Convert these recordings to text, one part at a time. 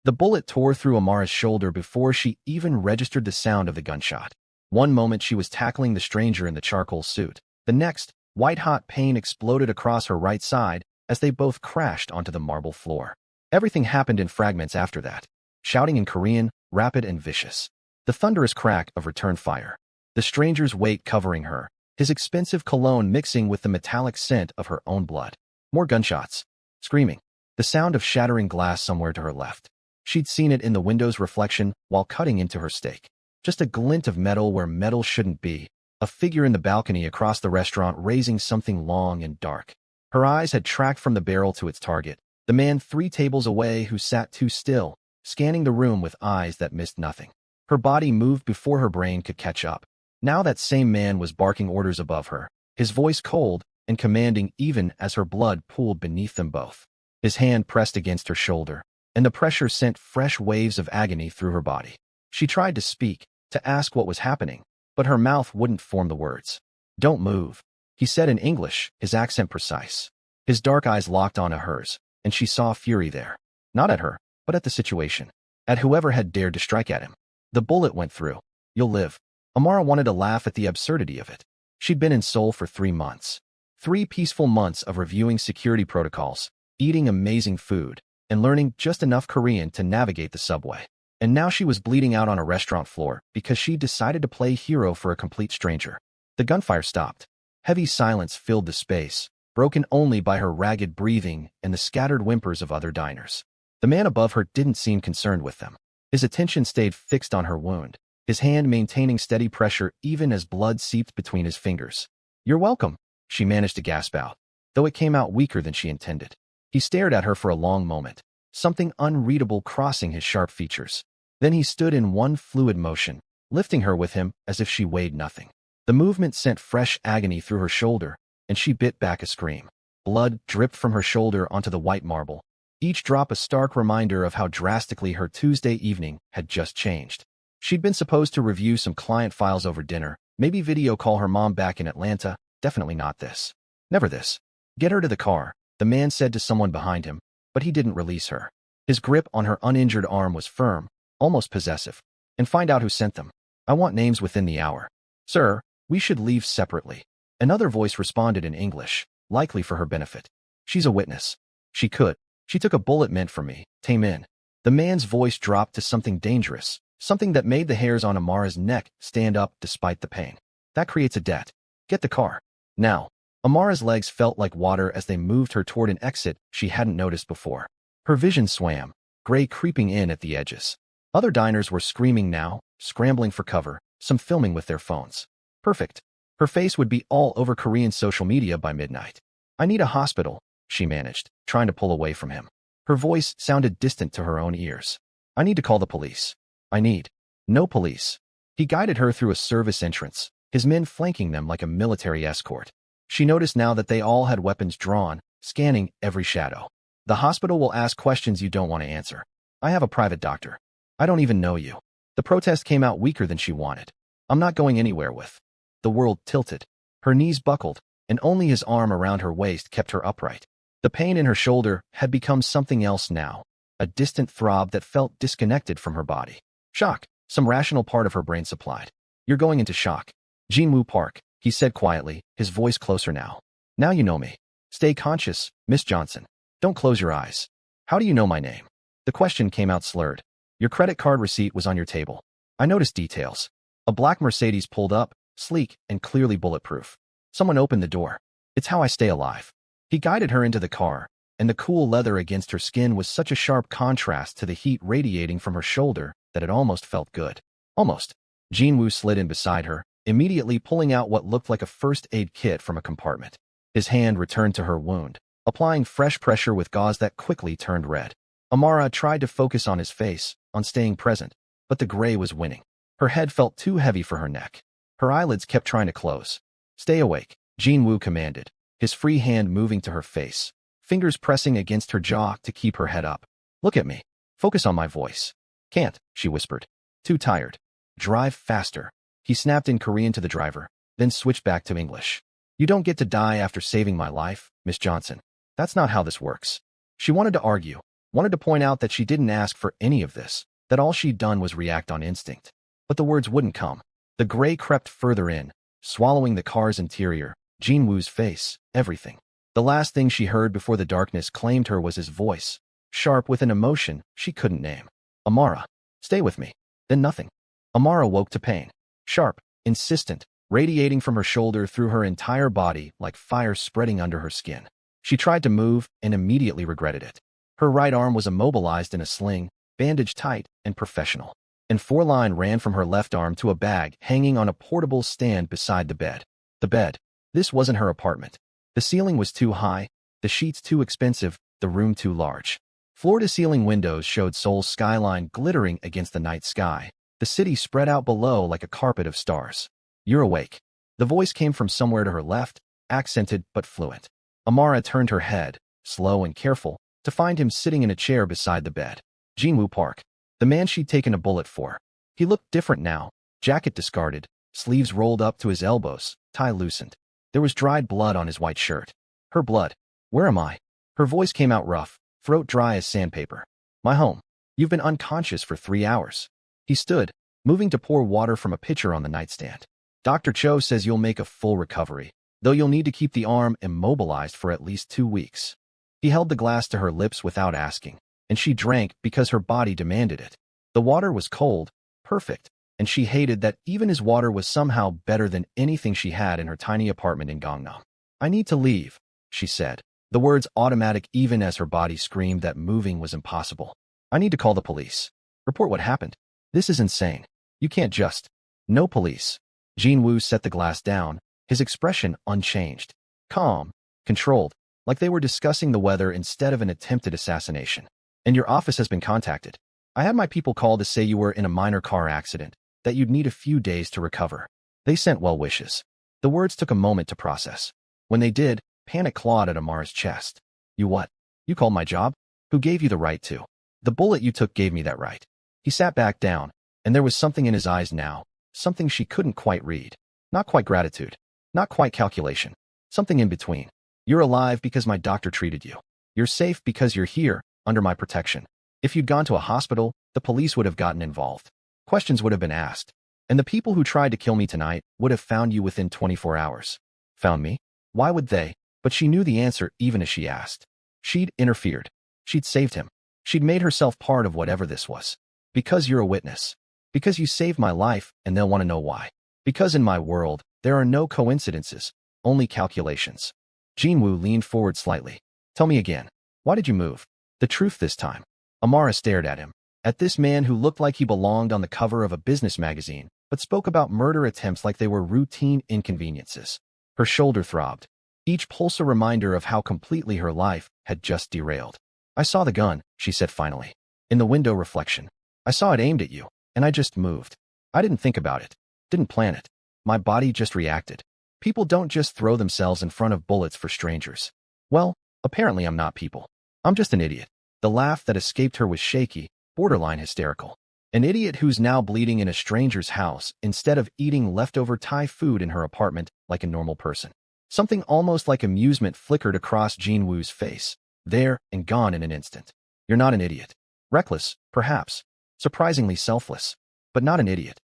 The bullet tore through Amara's shoulder before she even registered the sound of the gunshot. One moment she was tackling the stranger in the charcoal suit. The next, white-hot pain exploded across her right side as they both crashed onto the marble floor. Everything happened in fragments after that. Shouting in Korean, rapid and vicious. The thunderous crack of return fire. The stranger's weight covering her, his expensive cologne mixing with the metallic scent of her own blood. More gunshots. Screaming. The sound of shattering glass somewhere to her left. She'd seen it in the window's reflection while cutting into her steak. Just a glint of metal where metal shouldn't be. A figure in the balcony across the restaurant raising something long and dark. Her eyes had tracked from the barrel to its target, the man 3 tables away who sat too still, scanning the room with eyes that missed nothing. Her body moved before her brain could catch up. Now that same man was barking orders above her, his voice cold and commanding even as her blood pooled beneath them both. His hand pressed against her shoulder, and the pressure sent fresh waves of agony through her body. She tried to speak, to ask what was happening, but her mouth wouldn't form the words. "Don't move," he said in English, his accent precise. His dark eyes locked onto hers, and she saw fury there. Not at her, but at the situation. At whoever had dared to strike at him. The bullet went through. "You'll live." Amara wanted to laugh at the absurdity of it. She'd been in Seoul for 3 months. 3 peaceful months of reviewing security protocols, eating amazing food, and learning just enough Korean to navigate the subway. And now she was bleeding out on a restaurant floor because she decided to play hero for a complete stranger. The gunfire stopped. Heavy silence filled the space, broken only by her ragged breathing and the scattered whimpers of other diners. The man above her didn't seem concerned with them. His attention stayed fixed on her wound, his hand maintaining steady pressure even as blood seeped between his fingers. "You're welcome," she managed to gasp out, though it came out weaker than she intended. He stared at her for a long moment, something unreadable crossing his sharp features. Then he stood in one fluid motion, lifting her with him as if she weighed nothing. The movement sent fresh agony through her shoulder, and she bit back a scream. Blood dripped from her shoulder onto the white marble, each drop a stark reminder of how drastically her Tuesday evening had just changed. She'd been supposed to review some client files over dinner, maybe video call her mom back in Atlanta, definitely not this. Never this. "Get her to the car," the man said to someone behind him, but he didn't release her. His grip on her uninjured arm was firm, almost possessive. "And find out who sent them. I want names within the hour." "Sir, we should leave separately." Another voice responded in English, likely for her benefit. "She's a witness. She could. She took a bullet meant for me. Tame in." The man's voice dropped to something dangerous, something that made the hairs on Amara's neck stand up despite the pain. "That creates a debt. Get the car. Now." Amara's legs felt like water as they moved her toward an exit she hadn't noticed before. Her vision swam, gray creeping in at the edges. Other diners were screaming now, scrambling for cover, some filming with their phones. Perfect. Her face would be all over Korean social media by midnight. "I need a hospital," she managed, trying to pull away from him. Her voice sounded distant to her own ears. "I need to call the police." "I need." "No police." He guided her through a service entrance, his men flanking them like a military escort. She noticed now that they all had weapons drawn, scanning every shadow. "The hospital will ask questions you don't want to answer. I have a private doctor. I don't even know you." The protest came out weaker than she wanted. "I'm not going anywhere with." The world tilted. Her knees buckled, and only his arm around her waist kept her upright. The pain in her shoulder had become something else now, a distant throb that felt disconnected from her body. Shock, some rational part of her brain supplied. "You're going into shock." "Jin-Woo Park," he said quietly, his voice closer now. "Now you know me. Stay conscious, Miss Johnson. Don't close your eyes." "How do you know my name?" The question came out slurred. "Your credit card receipt was on your table. I noticed details." A black Mercedes pulled up, sleek and clearly bulletproof. Someone opened the door. "It's how I stay alive." He guided her into the car, and the cool leather against her skin was such a sharp contrast to the heat radiating from her shoulder that it almost felt good. Almost. Jin-Woo slid in beside her, immediately pulling out what looked like a first aid kit from a compartment. His hand returned to her wound, applying fresh pressure with gauze that quickly turned red. Amara tried to focus on his face, on staying present, but the gray was winning. Her head felt too heavy for her neck. Her eyelids kept trying to close. "Stay awake," Jin-Woo commanded, his free hand moving to her face, fingers pressing against her jaw to keep her head up. "Look at me. Focus on my voice." "Can't," she whispered. "Too tired." "Drive faster." He snapped in Korean to the driver, then switched back to English. "You don't get to die after saving my life, Miss Johnson. That's not how this works." She wanted to argue, Wanted to point out that she didn't ask for any of this, that all she'd done was react on instinct. But the words wouldn't come. The gray crept further in, swallowing the car's interior, Jin-Woo's face, everything. The last thing she heard before the darkness claimed her was his voice, sharp with an emotion she couldn't name. Amara, stay with me. Then nothing. Amara woke to pain. Sharp, insistent, radiating from her shoulder through her entire body like fire spreading under her skin. She tried to move and immediately regretted it. Her right arm was immobilized in a sling, bandaged tight and professional. And 4-line ran from her left arm to a bag hanging on a portable stand beside the bed. The bed. This wasn't her apartment. The ceiling was too high, the sheets too expensive, the room too large. Floor-to-ceiling windows showed Seoul's skyline glittering against the night sky, the city spread out below like a carpet of stars. You're awake. The voice came from somewhere to her left, accented but fluent. Amara turned her head, slow and careful, to find him sitting in a chair beside the bed. Jin-Woo Park, the man she'd taken a bullet for. He looked different now, jacket discarded, sleeves rolled up to his elbows, tie loosened. There was dried blood on his white shirt. Her blood. Where am I? Her voice came out rough, throat dry as sandpaper. My home. You've been unconscious for 3 hours. He stood, moving to pour water from a pitcher on the nightstand. Dr. Cho says you'll make a full recovery, though you'll need to keep the arm immobilized for at least 2 weeks. He held the glass to her lips without asking, and she drank because her body demanded it. The water was cold, perfect, and she hated that even his water was somehow better than anything she had in her tiny apartment in Gangnam. I need to leave, she said, the words automatic even as her body screamed that moving was impossible. I need to call the police. Report what happened. This is insane. You can't just. No police. Jin-Woo set the glass down, his expression unchanged. Calm, controlled, like they were discussing the weather instead of an attempted assassination. And your office has been contacted. I had my people call to say you were in a minor car accident, that you'd need a few days to recover. They sent well wishes. The words took a moment to process. When they did, panic clawed at Amara's chest. You what? You called my job? Who gave you the right to? The bullet you took gave me that right. He sat back down, and there was something in his eyes now, something she couldn't quite read. Not quite gratitude. Not quite calculation. Something in between. You're alive because my doctor treated you. You're safe because you're here, under my protection. If you'd gone to a hospital, the police would have gotten involved. Questions would have been asked. And the people who tried to kill me tonight would have found you within 24 hours. Found me? Why would they? But she knew the answer even as she asked. She'd interfered. She'd saved him. She'd made herself part of whatever this was. Because you're a witness. Because you saved my life, and they'll want to know why. Because in my world, there are no coincidences, only calculations. Jin-Woo leaned forward slightly. Tell me again. Why did you move? The truth this time. Amara stared at him. At this man who looked like he belonged on the cover of a business magazine, but spoke about murder attempts like they were routine inconveniences. Her shoulder throbbed. Each pulse a reminder of how completely her life had just derailed. I saw the gun, she said finally. In the window reflection. I saw it aimed at you, and I just moved. I didn't think about it. Didn't plan it. My body just reacted. People don't just throw themselves in front of bullets for strangers. Well, apparently I'm not people. I'm just an idiot. The laugh that escaped her was shaky, borderline hysterical. An idiot who's now bleeding in a stranger's house instead of eating leftover Thai food in her apartment like a normal person. Something almost like amusement flickered across Jin-Woo's face, there and gone in an instant. You're not an idiot. Reckless, perhaps. Surprisingly selfless. But not an idiot.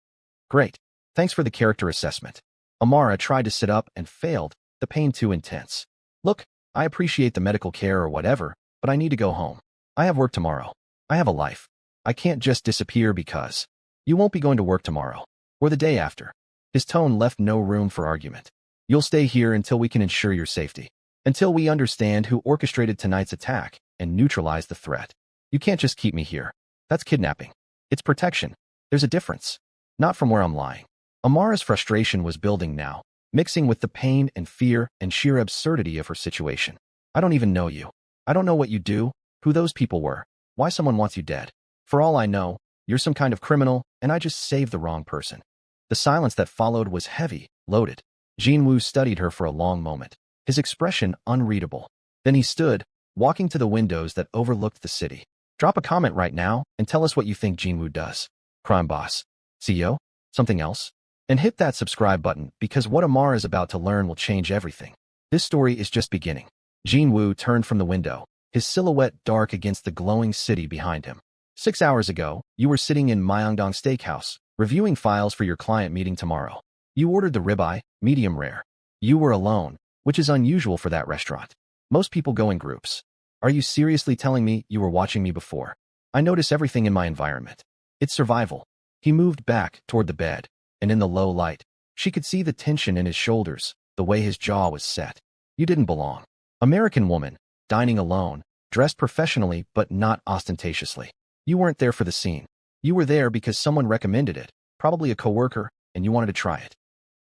Great. Thanks for the character assessment. Amara tried to sit up and failed, the pain too intense. Look, I appreciate the medical care or whatever, but I need to go home. I have work tomorrow. I have a life. I can't just disappear because. You won't be going to work tomorrow. Or the day after. His tone left no room for argument. You'll stay here until we can ensure your safety. Until we understand who orchestrated tonight's attack and neutralized the threat. You can't just keep me here. That's kidnapping. It's protection. There's a difference. Not from where I'm lying. Amara's frustration was building now, mixing with the pain and fear and sheer absurdity of her situation. I don't even know you. I don't know what you do, who those people were, why someone wants you dead. For all I know, you're some kind of criminal, and I just saved the wrong person. The silence that followed was heavy, loaded. Jin-Woo studied her for a long moment, his expression unreadable. Then he stood, walking to the windows that overlooked the city. Drop a comment right now and tell us what you think Jin-Woo does. Crime boss. CEO? Something else? And hit that subscribe button because what Amara is about to learn will change everything. This story is just beginning. Jin-Woo turned from the window, his silhouette dark against the glowing city behind him. 6 hours ago, you were sitting in Myeongdong Steakhouse, reviewing files for your client meeting tomorrow. You ordered the ribeye, medium rare. You were alone, which is unusual for that restaurant. Most people go in groups. Are you seriously telling me you were watching me before? I notice everything in my environment. It's survival. He moved back toward the bed, and in the low light, she could see the tension in his shoulders, the way his jaw was set. You didn't belong. American woman, dining alone, dressed professionally but not ostentatiously. You weren't there for the scene. You were there because someone recommended it, probably a coworker, and you wanted to try it.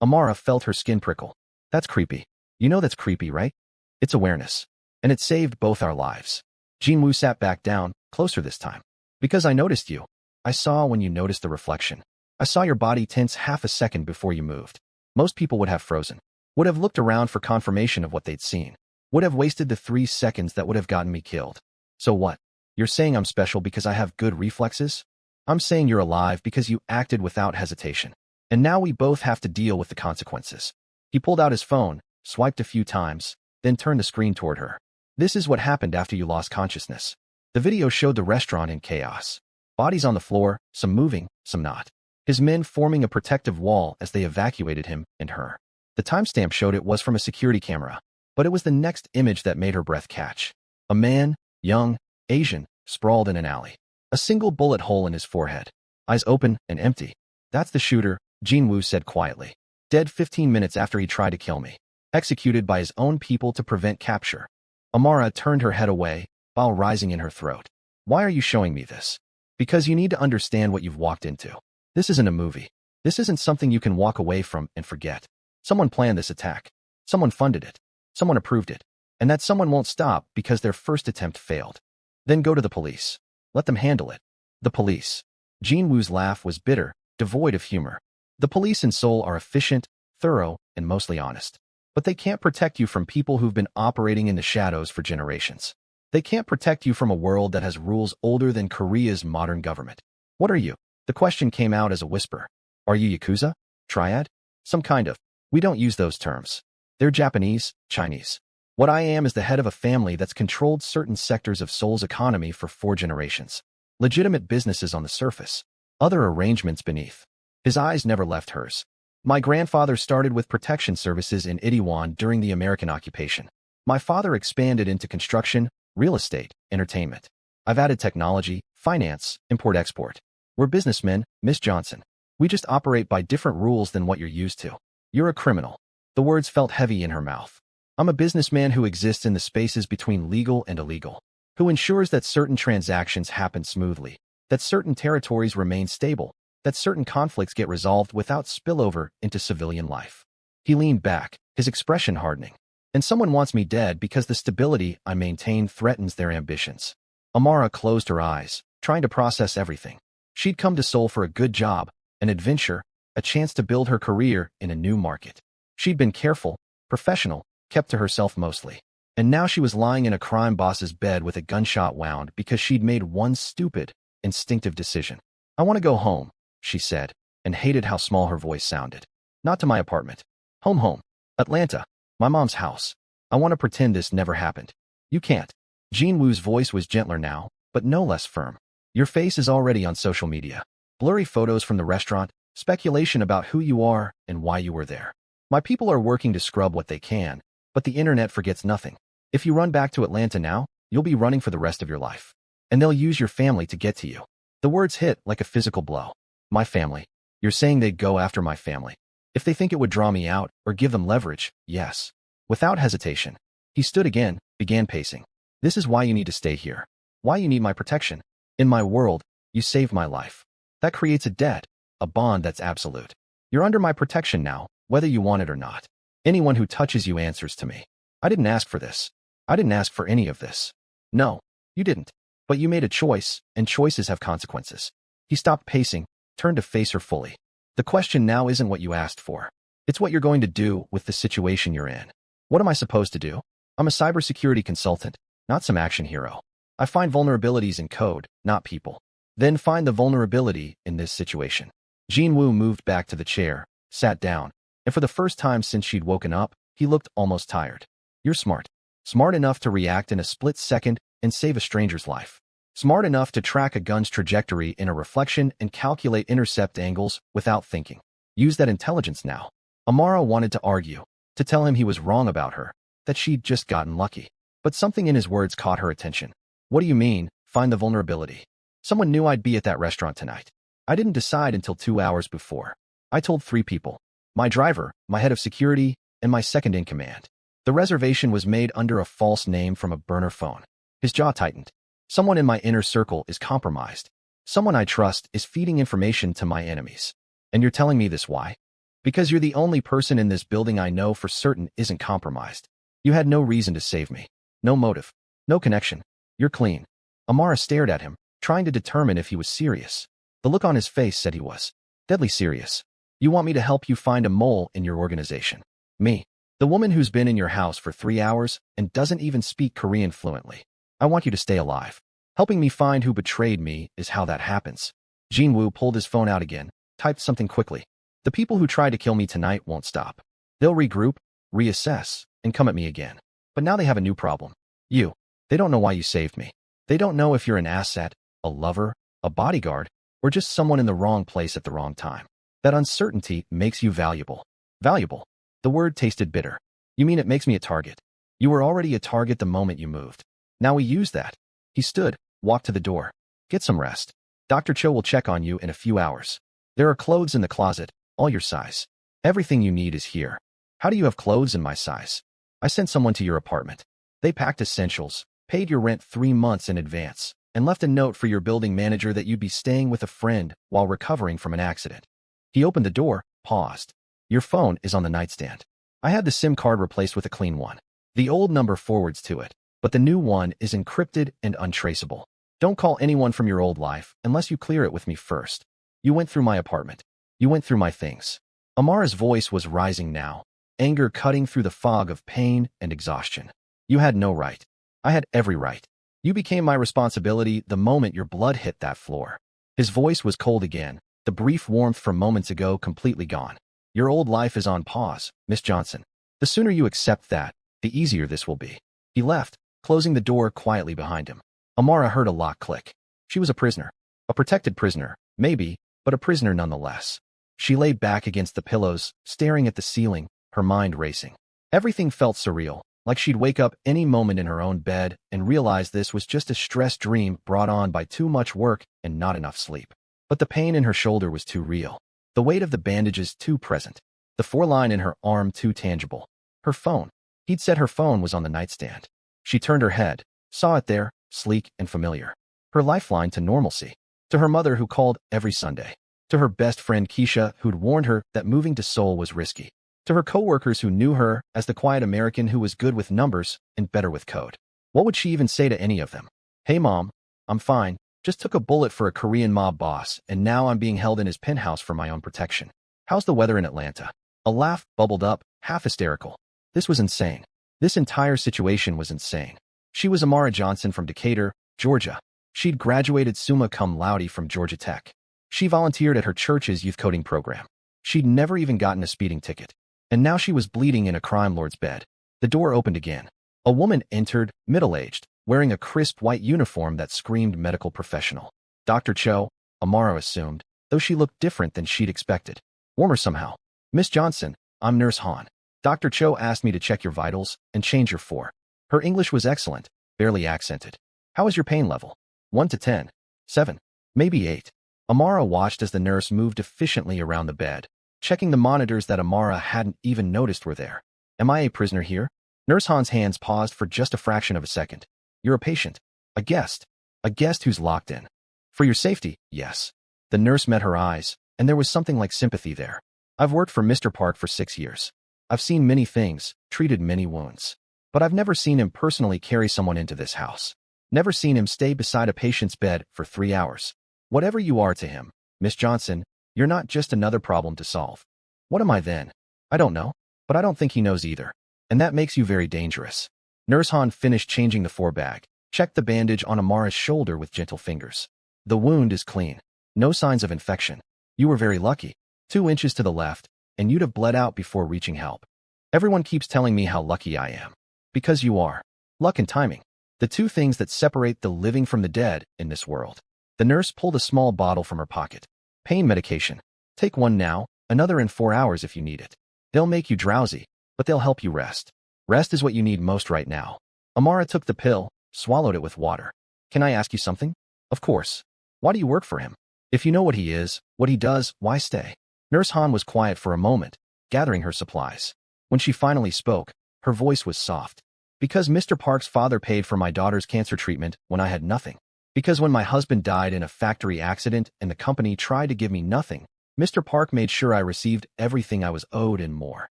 Amara felt her skin prickle. That's creepy. You know that's creepy, right? It's awareness. And it saved both our lives. Jin-Woo sat back down, closer this time. Because I noticed you. I saw when you noticed the reflection. I saw your body tense half a second before you moved. Most people would have frozen. Would have looked around for confirmation of what they'd seen. Would have wasted the 3 seconds that would have gotten me killed. So what? You're saying I'm special because I have good reflexes? I'm saying you're alive because you acted without hesitation. And now we both have to deal with the consequences. He pulled out his phone, swiped a few times, then turned the screen toward her. This is what happened after you lost consciousness. The video showed the restaurant in chaos. Bodies on the floor, some moving, some not. His men forming a protective wall as they evacuated him and her. The timestamp showed it was from a security camera, but it was the next image that made her breath catch. A man, young, Asian, sprawled in an alley. A single bullet hole in his forehead. Eyes open and empty. That's the shooter, Jin-Woo said quietly. Dead 15 minutes after he tried to kill me. Executed by his own people to prevent capture. Amara turned her head away, while rising in her throat. Why are you showing me this? Because you need to understand what you've walked into. This isn't a movie. This isn't something you can walk away from and forget. Someone planned this attack. Someone funded it. Someone approved it. And that someone won't stop because their first attempt failed. Then go to the police. Let them handle it. The police. Jin-Woo's laugh was bitter, devoid of humor. The police in Seoul are efficient, thorough, and mostly honest. But they can't protect you from people who've been operating in the shadows for generations. They can't protect you from a world that has rules older than Korea's modern government. What are you? The question came out as a whisper. Are you Yakuza? Triad? Some kind of. We don't use those terms. They're Japanese, Chinese. What I am is the head of a family that's controlled certain sectors of Seoul's economy for 4 generations. Legitimate businesses on the surface. Other arrangements beneath. His eyes never left hers. My grandfather started with protection services in Itaewon during the American occupation. My father expanded into construction, real estate, entertainment. I've added technology, finance, import-export. We're businessmen, Miss Johnson. We just operate by different rules than what you're used to. You're a criminal. The words felt heavy in her mouth. I'm a businessman who exists in the spaces between legal and illegal, who ensures that certain transactions happen smoothly, that certain territories remain stable, that certain conflicts get resolved without spillover into civilian life. He leaned back, his expression hardening. And someone wants me dead because the stability I maintain threatens their ambitions. Amara closed her eyes, trying to process everything. She'd come to Seoul for a good job, an adventure, a chance to build her career in a new market. She'd been careful, professional, kept to herself mostly. And now she was lying in a crime boss's bed with a gunshot wound because she'd made one stupid, instinctive decision. I want to go home, she said, and hated how small her voice sounded. Not to my apartment. Home. Atlanta. My mom's house. I want to pretend this never happened. You can't. Jin-Woo's voice was gentler now, but no less firm. Your face is already on social media. Blurry photos from the restaurant, speculation about who you are and why you were there. My people are working to scrub what they can, but the internet forgets nothing. If you run back to Atlanta now, you'll be running for the rest of your life. And they'll use your family to get to you. The words hit like a physical blow. My family. You're saying they'd go after my family. If they think it would draw me out or give them leverage, yes. Without hesitation. He stood again, began pacing. This is why you need to stay here. Why you need my protection. In my world, you saved my life. That creates a debt, a bond that's absolute. You're under my protection now, whether you want it or not. Anyone who touches you answers to me. I didn't ask for this. I didn't ask for any of this. No, you didn't. But you made a choice, and choices have consequences. He stopped pacing, turned to face her fully. The question now isn't what you asked for. It's what you're going to do with the situation you're in. What am I supposed to do? I'm a cybersecurity consultant, not some action hero. I find vulnerabilities in code, not people. Then find the vulnerability in this situation. Jin-Woo moved back to the chair, sat down, and for the first time since she'd woken up, he looked almost tired. You're smart. Smart enough to react in a split second and save a stranger's life. Smart enough to track a gun's trajectory in a reflection and calculate intercept angles without thinking. Use that intelligence now. Amara wanted to argue, to tell him he was wrong about her, that she'd just gotten lucky. But something in his words caught her attention. What do you mean, find the vulnerability? Someone knew I'd be at that restaurant tonight. I didn't decide until 2 hours before. I told 3 people. My driver, my head of security, and my second in command. The reservation was made under a false name from a burner phone. His jaw tightened. Someone in my inner circle is compromised. Someone I trust is feeding information to my enemies. And you're telling me this why? Because you're the only person in this building I know for certain isn't compromised. You had no reason to save me. No motive. No connection. You're clean. Amara stared at him, trying to determine if he was serious. The look on his face said he was. Deadly serious. You want me to help you find a mole in your organization. Me. The woman who's been in your house for 3 hours and doesn't even speak Korean fluently. I want you to stay alive. Helping me find who betrayed me is how that happens. Jin-Woo pulled his phone out again, typed something quickly. The people who tried to kill me tonight won't stop. They'll regroup, reassess, and come at me again. But now they have a new problem. You. They don't know why you saved me. They don't know if you're an asset, a lover, a bodyguard, or just someone in the wrong place at the wrong time. That uncertainty makes you valuable. Valuable. The word tasted bitter. You mean it makes me a target? You were already a target the moment you moved. Now we use that. He stood, walked to the door. Get some rest. Dr. Cho will check on you in a few hours. There are clothes in the closet, all your size. Everything you need is here. How do you have clothes in my size? I sent someone to your apartment. They packed essentials, paid your rent 3 months in advance, and left a note for your building manager that you'd be staying with a friend while recovering from an accident. He opened the door, paused. Your phone is on the nightstand. I had the SIM card replaced with a clean one. The old number forwards to it, but the new one is encrypted and untraceable. Don't call anyone from your old life unless you clear it with me first. You went through my apartment. You went through my things. Amara's voice was rising now, anger cutting through the fog of pain and exhaustion. You had no right. I had every right. You became my responsibility the moment your blood hit that floor. His voice was cold again, the brief warmth from moments ago completely gone. Your old life is on pause, Miss Johnson. The sooner you accept that, the easier this will be. He left, closing the door quietly behind him. Amara heard a lock click. She was a prisoner. A protected prisoner, maybe, but a prisoner nonetheless. She lay back against the pillows, staring at the ceiling, her mind racing. Everything felt surreal, like she'd wake up any moment in her own bed and realize this was just a stress dream brought on by too much work and not enough sleep. But the pain in her shoulder was too real. The weight of the bandages too present. The foreline in her arm too tangible. Her phone. He'd said her phone was on the nightstand. She turned her head, saw it there, sleek and familiar. Her lifeline to normalcy. To her mother who called every Sunday. To her best friend Keisha who'd warned her that moving to Seoul was risky. To her coworkers who knew her as the quiet American who was good with numbers and better with code. What would she even say to any of them? Hey mom, I'm fine. Just took a bullet for a Korean mob boss, and now I'm being held in his penthouse for my own protection. How's the weather in Atlanta? A laugh bubbled up, half hysterical. This was insane. This entire situation was insane. She was Amara Johnson from Decatur, Georgia. She'd graduated summa cum laude from Georgia Tech. She volunteered at her church's youth coding program. She'd never even gotten a speeding ticket. And now she was bleeding in a crime lord's bed. The door opened again. A woman entered, middle-aged, wearing a crisp white uniform that screamed medical professional. Dr. Cho, Amara assumed, though she looked different than she'd expected. Warmer somehow. Miss Johnson, I'm Nurse Han. Dr. Cho asked me to check your vitals and change your 4. Her English was excellent, barely accented. How is your pain level? 1 to 10. 7. Maybe 8. Amara watched as the nurse moved efficiently around the bed, checking the monitors that Amara hadn't even noticed were there. Am I a prisoner here? Nurse Han's hands paused for just a fraction of a second. You're a patient. A guest. A guest who's locked in. For your safety, yes. The nurse met her eyes, and there was something like sympathy there. I've worked for Mr. Park for 6 years. I've seen many things, treated many wounds. But I've never seen him personally carry someone into this house. Never seen him stay beside a patient's bed for 3 hours. Whatever you are to him, Miss Johnson, you're not just another problem to solve. What am I then? I don't know, but I don't think he knows either. And that makes you very dangerous. Nurse Han finished changing the 4 bag, checked the bandage on Amara's shoulder with gentle fingers. The wound is clean. No signs of infection. You were very lucky. 2 inches to the left, and you'd have bled out before reaching help. Everyone keeps telling me how lucky I am. Because you are. Luck and timing. The two things that separate the living from the dead in this world. The nurse pulled a small bottle from her pocket. Pain medication. Take one now, another in 4 hours if you need it. They'll make you drowsy, but they'll help you rest. Rest is what you need most right now. Amara took the pill, swallowed it with water. Can I ask you something? Of course. Why do you work for him? If you know what he is, what he does, why stay? Nurse Han was quiet for a moment, gathering her supplies. When she finally spoke, her voice was soft. Because Mr. Park's father paid for my daughter's cancer treatment when I had nothing. Because when my husband died in a factory accident and the company tried to give me nothing, Mr. Park made sure I received everything I was owed and more.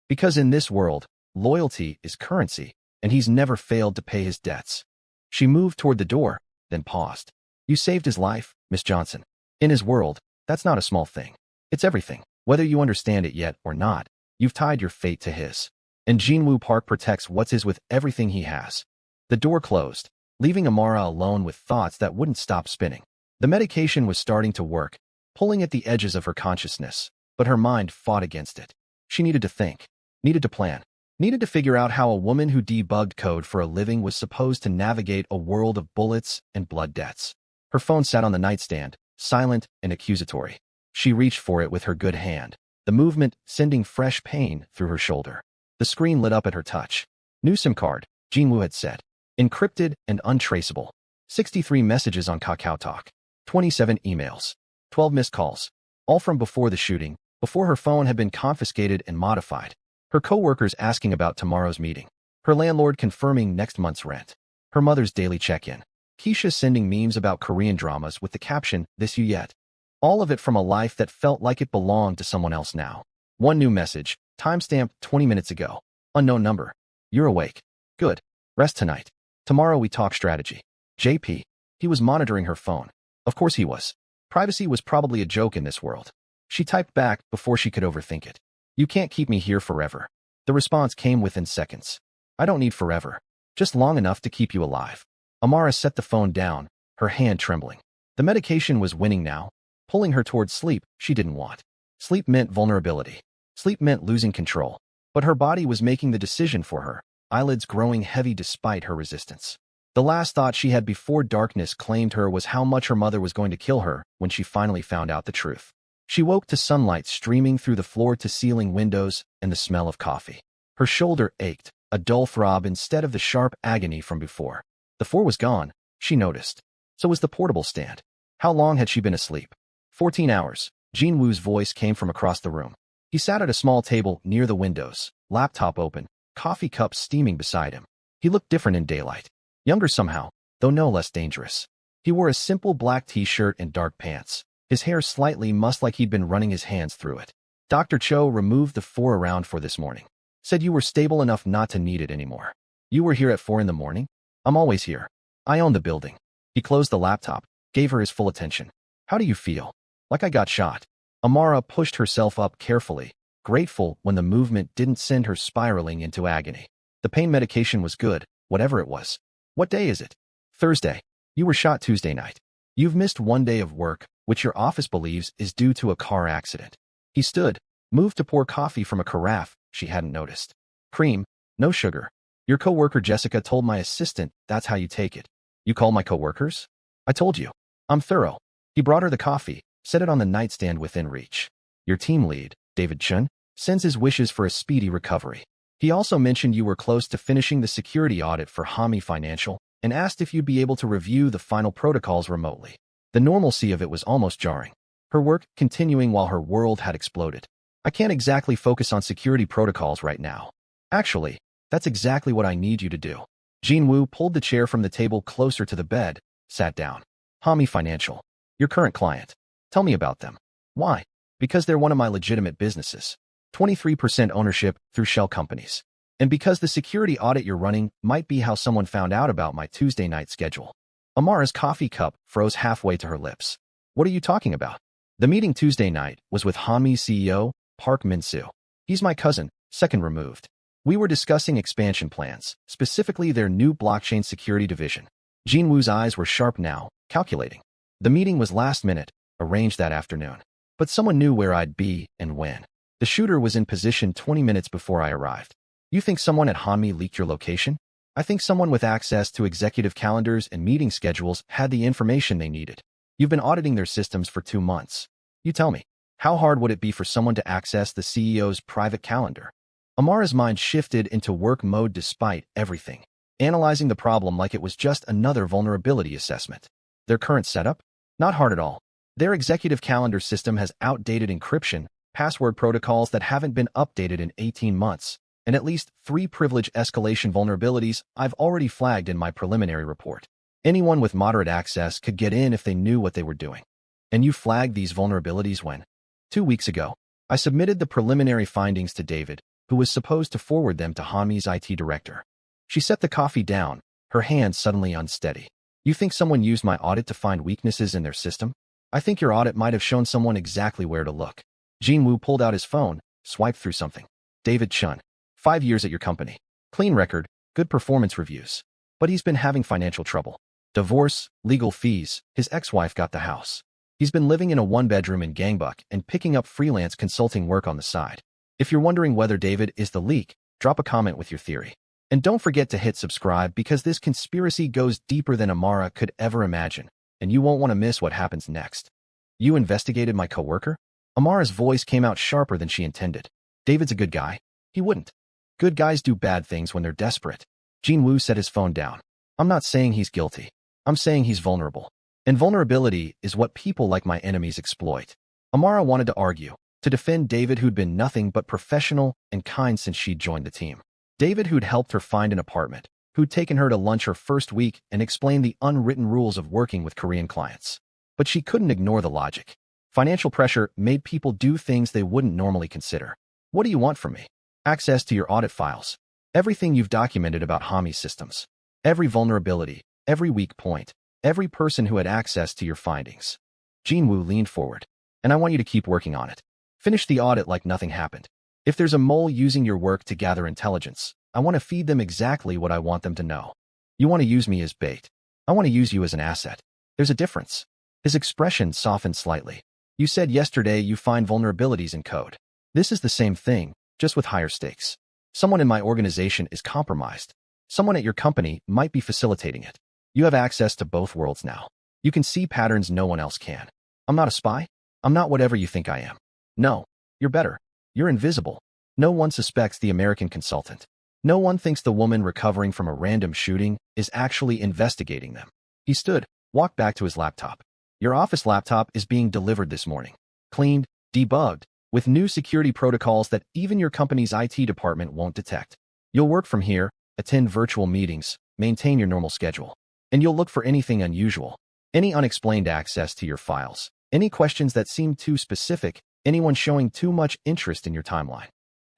Because in this world, loyalty is currency, and he's never failed to pay his debts. She moved toward the door, then paused. You saved his life, Miss Johnson. In his world, that's not a small thing. It's everything. Whether you understand it yet or not, you've tied your fate to his. And Jin-Woo Park protects what's his with everything he has. The door closed, leaving Amara alone with thoughts that wouldn't stop spinning. The medication was starting to work, pulling at the edges of her consciousness, but her mind fought against it. She needed to think, needed to plan, needed to figure out how a woman who debugged code for a living was supposed to navigate a world of bullets and blood debts. Her phone sat on the nightstand, silent and accusatory. She reached for it with her good hand, the movement sending fresh pain through her shoulder. The screen lit up at her touch. New SIM card, Jin-Woo had said. Encrypted and untraceable. 63 messages on KakaoTalk. 27 emails. 12 missed calls. All from before the shooting, before her phone had been confiscated and modified. Her co-workers asking about tomorrow's meeting. Her landlord confirming next month's rent. Her mother's daily check-in. Keisha sending memes about Korean dramas with the caption, "This you yet?" All of it from a life that felt like it belonged to someone else now. One new message, timestamped 20 minutes ago. Unknown number. You're awake. Good. Rest tonight. Tomorrow we talk strategy. JP. He was monitoring her phone. Of course he was. Privacy was probably a joke in this world. She typed back before she could overthink it. You can't keep me here forever. The response came within seconds. I don't need forever. Just long enough to keep you alive. Amara set the phone down, her hand trembling. The medication was winning now, pulling her towards sleep she didn't want. Sleep meant vulnerability. Sleep meant losing control. But her body was making the decision for her, eyelids growing heavy despite her resistance. The last thought she had before darkness claimed her was how much her mother was going to kill her when she finally found out the truth. She woke to sunlight streaming through the floor-to-ceiling windows and the smell of coffee. Her shoulder ached, a dull throb instead of the sharp agony from before. The floor was gone, she noticed. So was the portable stand. How long had she been asleep? 14 hours. Jin-Woo's voice came from across the room. He sat at a small table near the windows, laptop open, coffee cup steaming beside him. He looked different in daylight. Younger somehow, though no less dangerous. He wore a simple black t-shirt and dark pants, his hair slightly mussed like he'd been running his hands through it. Dr. Cho removed the 4 around for this morning. Said you were stable enough not to need it anymore. You were here at 4 in the morning? I'm always here. I own the building. He closed the laptop, gave her his full attention. How do you feel? Like I got shot. Amara pushed herself up carefully, grateful when the movement didn't send her spiraling into agony. The pain medication was good, whatever it was. What day is it? Thursday. You were shot Tuesday night. You've missed 1 day of work, which your office believes is due to a car accident. He stood, moved to pour coffee from a carafe she hadn't noticed. Cream, no sugar. Your coworker Jessica told my assistant that's how you take it. You call my coworkers? I told you. I'm thorough. He brought her the coffee, set it on the nightstand within reach. Your team lead, David Chun, sends his wishes for a speedy recovery. He also mentioned you were close to finishing the security audit for Hami Financial and asked if you'd be able to review the final protocols remotely. The normalcy of it was almost jarring. Her work continuing while her world had exploded. I can't exactly focus on security protocols right now. Actually, that's exactly what I need you to do. Jin-Woo pulled the chair from the table closer to the bed, sat down. Hami Financial. Your current client. Tell me about them. Why? Because they're one of my legitimate businesses. 23% ownership through shell companies. And because the security audit you're running might be how someone found out about my Tuesday night schedule. Amara's coffee cup froze halfway to her lips. What are you talking about? The meeting Tuesday night was with Hami's CEO, Park Min-soo. He's my cousin, second removed. We were discussing expansion plans, specifically their new blockchain security division. Jin-Woo's eyes were sharp now, calculating. The meeting was last minute, arranged that afternoon. But someone knew where I'd be and when. The shooter was in position 20 minutes before I arrived. You think someone at Hanmi leaked your location? I think someone with access to executive calendars and meeting schedules had the information they needed. You've been auditing their systems for 2 months. You tell me, how hard would it be for someone to access the CEO's private calendar? Amara's mind shifted into work mode despite everything, analyzing the problem like it was just another vulnerability assessment. Their current setup? Not hard at all. Their executive calendar system has outdated encryption, password protocols that haven't been updated in 18 months, and at least 3 privilege escalation vulnerabilities I've already flagged in my preliminary report. Anyone with moderate access could get in if they knew what they were doing. And you flagged these vulnerabilities when? 2 weeks ago. I submitted the preliminary findings to David, who was supposed to forward them to Hami's IT director. She set the coffee down, her hand suddenly unsteady. You think someone used my audit to find weaknesses in their system? I think your audit might have shown someone exactly where to look. Jin-Woo pulled out his phone, swiped through something. David Chun. 5 years at your company. Clean record, good performance reviews. But he's been having financial trouble. Divorce, legal fees, his ex-wife got the house. He's been living in a 1-bedroom in Gangbuk and picking up freelance consulting work on the side. If you're wondering whether David is the leak, drop a comment with your theory. And don't forget to hit subscribe because this conspiracy goes deeper than Amara could ever imagine, and you won't want to miss what happens next. You investigated my coworker? Amara's voice came out sharper than she intended. David's a good guy. He wouldn't. Good guys do bad things when they're desperate. Jin-Woo set his phone down. I'm not saying he's guilty. I'm saying he's vulnerable. And vulnerability is what people like my enemies exploit. Amara wanted to argue, to defend David, who'd been nothing but professional and kind since she'd joined the team. David, who'd helped her find an apartment, who'd taken her to lunch her first week and explained the unwritten rules of working with Korean clients. But she couldn't ignore the logic. Financial pressure made people do things they wouldn't normally consider. What do you want from me? Access to your audit files. Everything you've documented about Hami's systems. Every vulnerability, every weak point, every person who had access to your findings. Jin-Woo leaned forward. And I want you to keep working on it. Finish the audit like nothing happened. If there's a mole using your work to gather intelligence, I want to feed them exactly what I want them to know. You want to use me as bait. I want to use you as an asset. There's a difference. His expression softened slightly. You said yesterday you find vulnerabilities in code. This is the same thing, just with higher stakes. Someone in my organization is compromised. Someone at your company might be facilitating it. You have access to both worlds now. You can see patterns no one else can. I'm not a spy. I'm not whatever you think I am. No, you're better. You're invisible. No one suspects the American consultant. No one thinks the woman recovering from a random shooting is actually investigating them. He stood, walked back to his laptop. Your office laptop is being delivered this morning. Cleaned, debugged, with new security protocols that even your company's IT department won't detect. You'll work from here, attend virtual meetings, maintain your normal schedule. And you'll look for anything unusual, any unexplained access to your files, any questions that seem too specific, anyone showing too much interest in your timeline.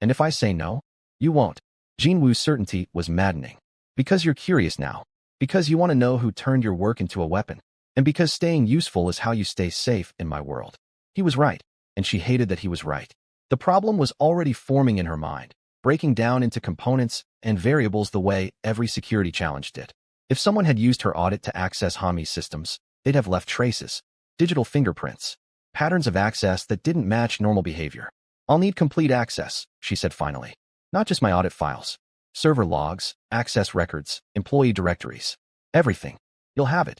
And if I say no, you won't. Jin-Woo's certainty was maddening. Because you're curious now. Because you want to know who turned your work into a weapon. And because staying useful is how you stay safe in my world. He was right, and she hated that he was right. The problem was already forming in her mind, breaking down into components and variables the way every security challenge did. If someone had used her audit to access Hami's systems, they'd have left traces, digital fingerprints, patterns of access that didn't match normal behavior. I'll need complete access, she said finally. Not just my audit files. Server logs, access records, employee directories. Everything. You'll have it.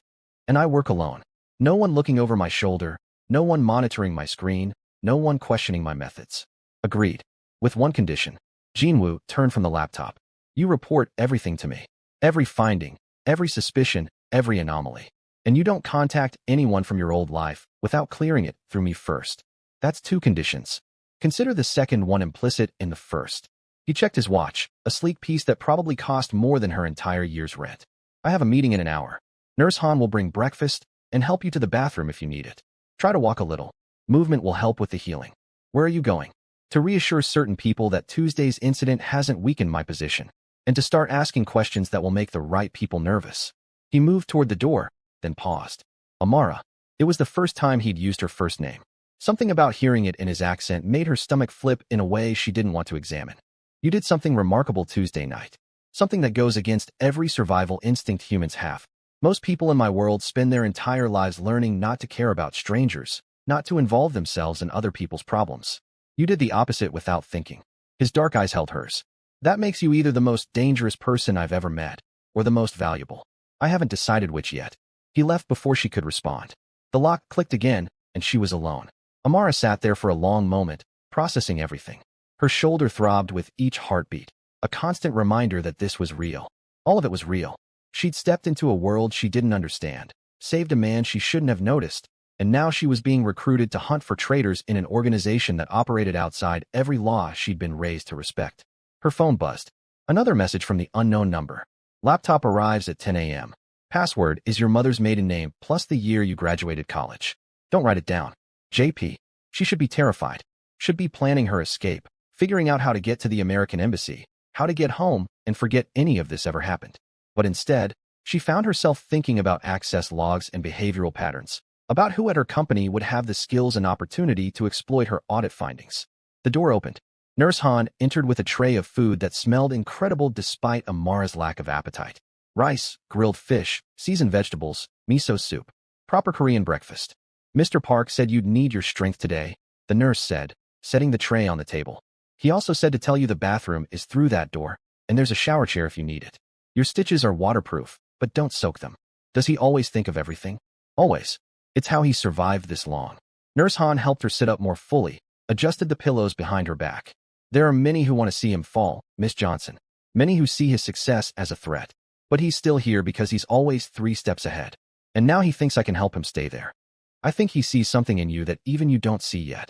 And I work alone. No one looking over my shoulder, no one monitoring my screen, no one questioning my methods. Agreed. With one condition. Jin-Woo turned from the laptop. You report everything to me. Every finding, every suspicion, every anomaly. And you don't contact anyone from your old life without clearing it through me first. That's 2 conditions. Consider the second one implicit in the first. He checked his watch, a sleek piece that probably cost more than her entire year's rent. I have a meeting in an hour. Nurse Han will bring breakfast and help you to the bathroom if you need it. Try to walk a little. Movement will help with the healing. Where are you going? To reassure certain people that Tuesday's incident hasn't weakened my position, and to start asking questions that will make the right people nervous. He moved toward the door, then paused. Amara. It was the first time he'd used her first name. Something about hearing it in his accent made her stomach flip in a way she didn't want to examine. You did something remarkable Tuesday night. Something that goes against every survival instinct humans have. Most people in my world spend their entire lives learning not to care about strangers, not to involve themselves in other people's problems. You did the opposite without thinking. His dark eyes held hers. That makes you either the most dangerous person I've ever met, or the most valuable. I haven't decided which yet. He left before she could respond. The lock clicked again, and she was alone. Amara sat there for a long moment, processing everything. Her shoulder throbbed with each heartbeat, a constant reminder that this was real. All of it was real. She'd stepped into a world she didn't understand, saved a man she shouldn't have noticed, and now she was being recruited to hunt for traitors in an organization that operated outside every law she'd been raised to respect. Her phone buzzed. Another message from the unknown number. Laptop arrives at 10 a.m. Password is your mother's maiden name plus the year you graduated college. Don't write it down. JP. She should be terrified. Should be planning her escape, figuring out how to get to the American embassy, how to get home, and forget any of this ever happened. But instead, she found herself thinking about access logs and behavioral patterns, about who at her company would have the skills and opportunity to exploit her audit findings. The door opened. Nurse Han entered with a tray of food that smelled incredible despite Amara's lack of appetite. Rice, grilled fish, seasoned vegetables, miso soup. Proper Korean breakfast. Mr. Park said you'd need your strength today, the nurse said, setting the tray on the table. He also said to tell you the bathroom is through that door, and there's a shower chair if you need it. Your stitches are waterproof, but don't soak them. Does he always think of everything? Always. It's how he survived this long. Nurse Han helped her sit up more fully, adjusted the pillows behind her back. There are many who want to see him fall, Miss Johnson. Many who see his success as a threat. But he's still here because he's always 3 steps ahead. And now he thinks I can help him stay there. I think he sees something in you that even you don't see yet.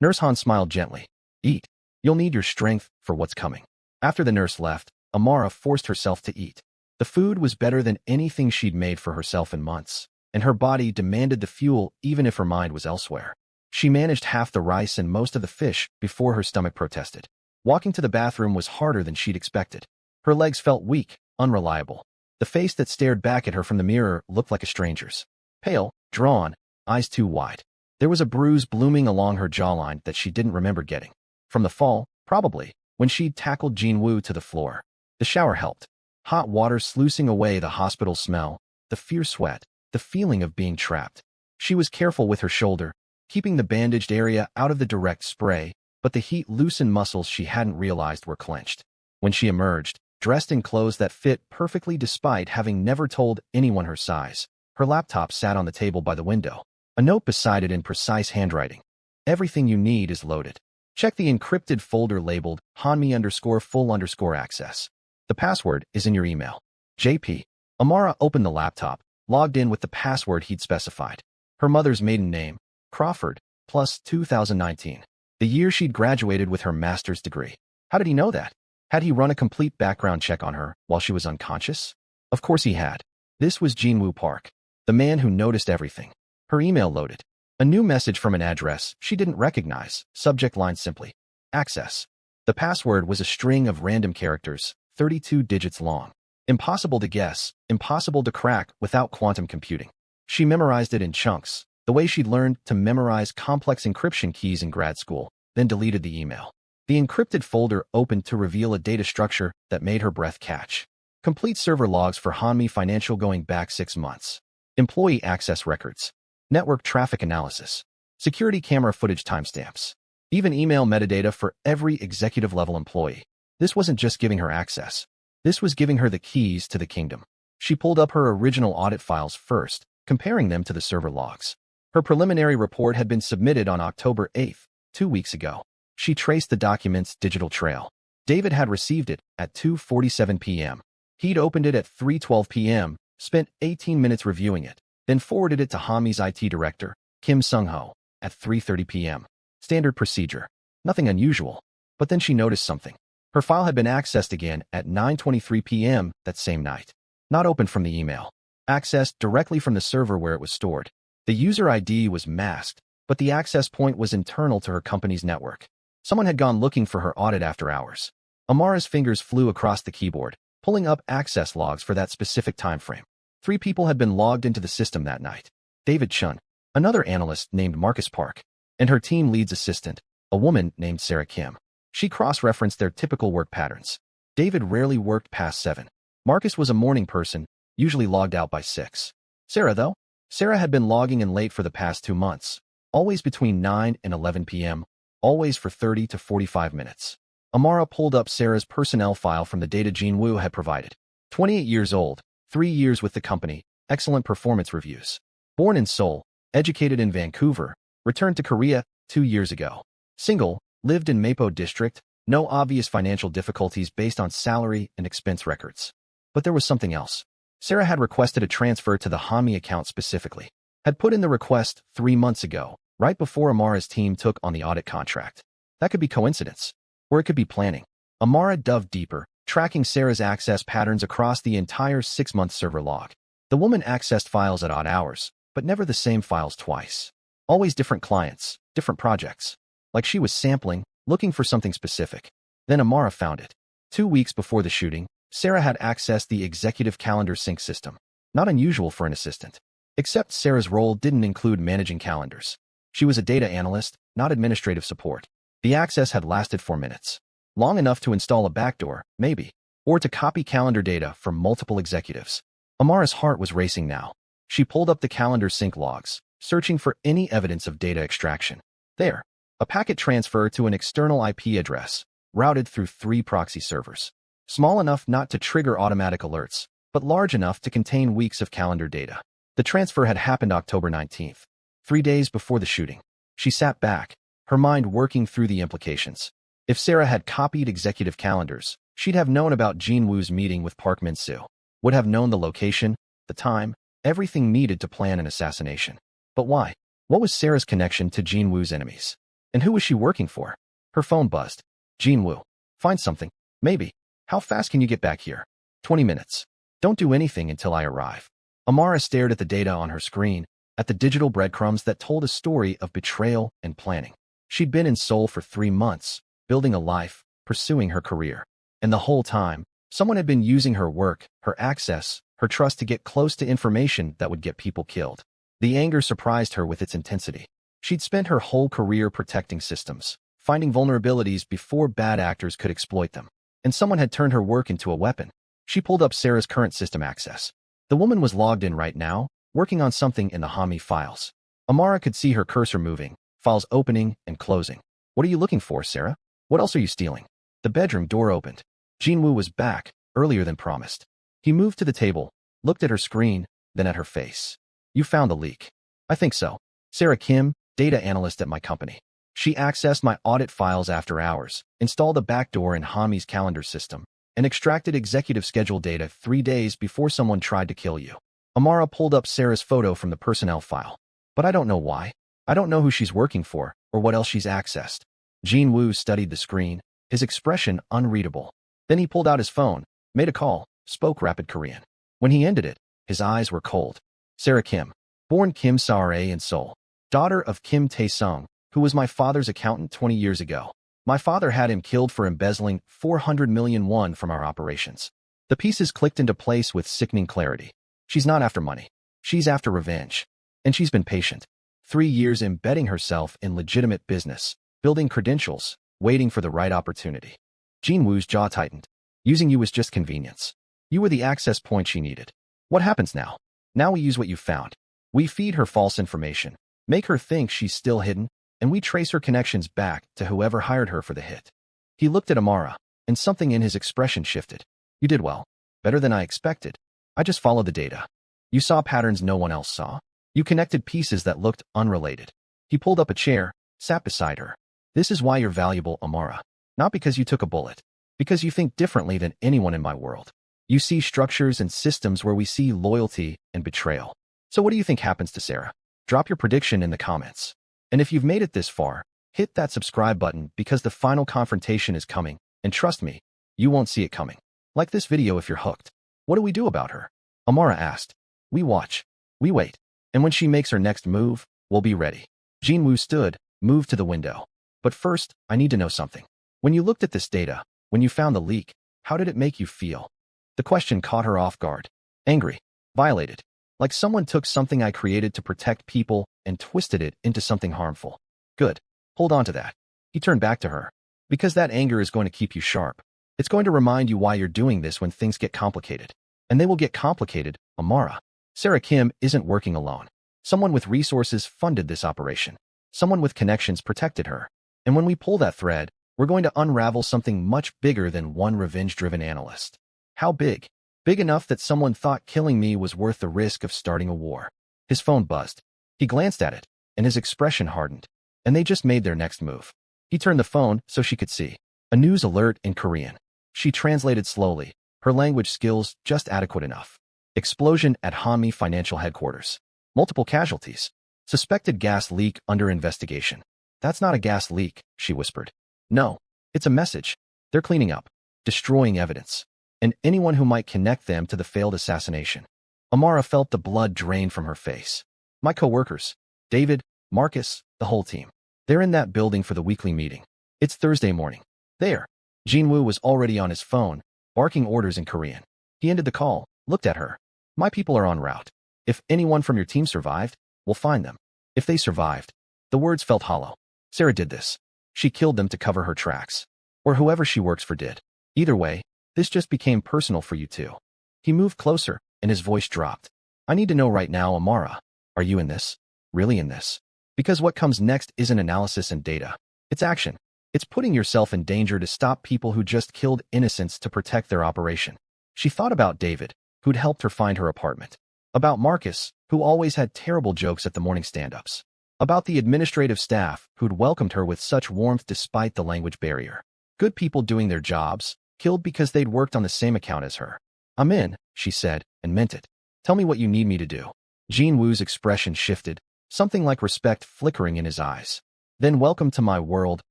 Nurse Han smiled gently. Eat. You'll need your strength for what's coming. After the nurse left, Amara forced herself to eat. The food was better than anything she'd made for herself in months, and her body demanded the fuel even if her mind was elsewhere. She managed half the rice and most of the fish before her stomach protested. Walking to the bathroom was harder than she'd expected. Her legs felt weak, unreliable. The face that stared back at her from the mirror looked like a stranger's. Pale, drawn, eyes too wide. There was a bruise blooming along her jawline that she didn't remember getting. From the fall, probably, when she'd tackled Jin-Woo to the floor. The shower helped. Hot water sluicing away the hospital smell, the fierce sweat, the feeling of being trapped. She was careful with her shoulder, keeping the bandaged area out of the direct spray, but the heat loosened muscles she hadn't realized were clenched. When she emerged, dressed in clothes that fit perfectly despite having never told anyone her size, her laptop sat on the table by the window. A note beside it in precise handwriting. Everything you need is loaded. Check the encrypted folder labeled hanmi_full_access. The password is in your email. JP. Amara opened the laptop, logged in with the password he'd specified. Her mother's maiden name, Crawford, plus 2019. The year she'd graduated with her master's degree. How did he know that? Had he run a complete background check on her while she was unconscious? Of course he had. This was Jin-Woo Park, the man who noticed everything. Her email loaded. A new message from an address she didn't recognize, subject line simply, access. The password was a string of random characters, 32 digits long. Impossible to guess, impossible to crack without quantum computing. She memorized it in chunks, the way she'd learned to memorize complex encryption keys in grad school, then deleted the email. The encrypted folder opened to reveal a data structure that made her breath catch. Complete server logs for Hanmi Financial going back 6 months. Employee access records. Network traffic analysis. Security camera footage timestamps. Even email metadata for every executive-level employee. This wasn't just giving her access. This was giving her the keys to the kingdom. She pulled up her original audit files first, comparing them to the server logs. Her preliminary report had been submitted on October 8th, 2 weeks ago. She traced the document's digital trail. David had received it at 2:47 p.m. He'd opened it at 3:12 p.m., spent 18 minutes reviewing it, then forwarded it to Hami's IT director, Kim Sung-ho, at 3:30 p.m. Standard procedure. Nothing unusual. But then she noticed something. Her file had been accessed again at 9:23 p.m. that same night. Not opened from the email. Accessed directly from the server where it was stored. The user ID was masked, but the access point was internal to her company's network. Someone had gone looking for her audit after hours. Amara's fingers flew across the keyboard, pulling up access logs for that specific time frame. 3 people had been logged into the system that night. David Chun, another analyst named Marcus Park, and her team lead's assistant, a woman named Sarah Kim. She cross-referenced their typical work patterns. David rarely worked past 7. Marcus was a morning person, usually logged out by 6. Sarah, though? Sarah had been logging in late for the past 2 months, always between 9 and 11 p.m., always for 30 to 45 minutes. Amara pulled up Sarah's personnel file from the data Jin-Woo had provided. 28 years old, 3 years with the company, excellent performance reviews. Born in Seoul, educated in Vancouver, returned to Korea 2 years ago. Single, lived in Mapo district, no obvious financial difficulties based on salary and expense records. But there was something else. Sarah had requested a transfer to the Hami account specifically. Had put in the request 3 months ago, right before Amara's team took on the audit contract. That could be coincidence, or it could be planning. Amara dove deeper, tracking Sarah's access patterns across the entire 6-month server log. The woman accessed files at odd hours, but never the same files twice. Always different clients, different projects. Like she was sampling, looking for something specific. Then Amara found it. 2 weeks before the shooting, Sarah had accessed the executive calendar sync system. Not unusual for an assistant. Except Sarah's role didn't include managing calendars. She was a data analyst, not administrative support. The access had lasted 4 minutes. Long enough to install a backdoor, maybe, or to copy calendar data from multiple executives. Amara's heart was racing now. She pulled up the calendar sync logs, searching for any evidence of data extraction. There, a packet transfer to an external IP address, routed through 3 proxy servers. Small enough not to trigger automatic alerts, but large enough to contain weeks of calendar data. The transfer had happened October 19th, 3 days before the shooting. She sat back, her mind working through the implications. If Sarah had copied executive calendars, she'd have known about Jin-Woo's meeting with Park Min-soo, would have known the location, the time, everything needed to plan an assassination. But why? What was Sarah's connection to Jin-Woo's enemies? And who was she working for? Her phone buzzed. Jin-Woo. Find something. Maybe. How fast can you get back here? 20 minutes. Don't do anything until I arrive. Amara stared at the data on her screen, at the digital breadcrumbs that told a story of betrayal and planning. She'd been in Seoul for 3 months, building a life, pursuing her career. And the whole time, someone had been using her work, her access, her trust to get close to information that would get people killed. The anger surprised her with its intensity. She'd spent her whole career protecting systems, finding vulnerabilities before bad actors could exploit them. And someone had turned her work into a weapon. She pulled up Sarah's current system access. The woman was logged in right now, working on something in the Hami files. Amara could see her cursor moving, files opening and closing. What are you looking for, Sarah? What else are you stealing? The bedroom door opened. Jin-Woo was back, earlier than promised. He moved to the table, looked at her screen, then at her face. You found the leak. I think so. Sarah Kim, data analyst at my company. She accessed my audit files after hours, installed a backdoor in Hami's calendar system, and extracted executive schedule data 3 days before someone tried to kill you. Amara pulled up Sarah's photo from the personnel file. But I don't know why. I don't know who she's working for, or what else she's accessed. Jin-Woo studied the screen, his expression unreadable. Then he pulled out his phone, made a call, spoke rapid Korean. When he ended it, his eyes were cold. Sarah Kim, born Kim Sa-rae in Seoul, daughter of Kim Tae-sung, who was my father's accountant 20 years ago. My father had him killed for embezzling 400 million won from our operations. The pieces clicked into place with sickening clarity. She's not after money. She's after revenge. And she's been patient. 3 years embedding herself in legitimate business, building credentials, waiting for the right opportunity. Jin-Woo's jaw tightened. Using you was just convenience. You were the access point she needed. What happens now? Now we use what you found. We feed her false information, make her think she's still hidden, and we trace her connections back to whoever hired her for the hit. He looked at Amara, and something in his expression shifted. You did well. Better than I expected. I just followed the data. You saw patterns no one else saw. You connected pieces that looked unrelated. He pulled up a chair, sat beside her. This is why you're valuable, Amara. Not because you took a bullet. Because you think differently than anyone in my world. You see structures and systems where we see loyalty and betrayal. So what do you think happens to Sarah? Drop your prediction in the comments. And if you've made it this far, hit that subscribe button because the final confrontation is coming, and trust me, you won't see it coming. Like this video if you're hooked. What do we do about her? Amara asked. We watch. We wait. And when she makes her next move, we'll be ready. Jin-Woo stood, moved to the window. But first, I need to know something. When you looked at this data, when you found the leak, how did it make you feel? The question caught her off guard. Angry. Violated. Like someone took something I created to protect people and twisted it into something harmful. Good. Hold on to that. He turned back to her. Because that anger is going to keep you sharp. It's going to remind you why you're doing this when things get complicated. And they will get complicated, Amara. Sarah Kim isn't working alone. Someone with resources funded this operation. Someone with connections protected her. And when we pull that thread, We're going to unravel something much bigger than one revenge-driven analyst. How big? Big enough that someone thought killing me was worth the risk of starting a war. His phone buzzed. He glanced at it, and his expression hardened. And they just made their next move. He turned the phone so she could see. A news alert in Korean. She translated slowly, her language skills just adequate enough. Explosion at Hanmi Financial Headquarters. Multiple casualties. Suspected gas leak under investigation. That's not a gas leak, she whispered. No, it's a message. They're cleaning up, destroying evidence, and anyone who might connect them to the failed assassination. Amara felt the blood drain from her face. My co-workers, David, Marcus, the whole team. They're in that building for the weekly meeting. It's Thursday morning. There. Jin-Woo was already on his phone, barking orders in Korean. He ended the call, looked at her. My people are en route. If anyone from your team survived, we'll find them. If they survived. The words felt hollow. Sarah did this. She killed them to cover her tracks. Or whoever she works for did. Either way, this just became personal for you two. He moved closer, and his voice dropped. I need to know right now, Amara. Are you in this? Really in this? Because what comes next isn't analysis and data. It's action. It's putting yourself in danger to stop people who just killed innocents to protect their operation. She thought about David, who'd helped her find her apartment. About Marcus, who always had terrible jokes at the morning stand-ups. About the administrative staff, who'd welcomed her with such warmth despite the language barrier. Good people doing their jobs, killed because they'd worked on the same account as her. I'm in, she said, and meant it. Tell me what you need me to do. Jin-Woo's expression shifted, something like respect flickering in his eyes. Then welcome to my world,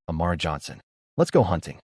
Amara Johnson. Let's go hunting.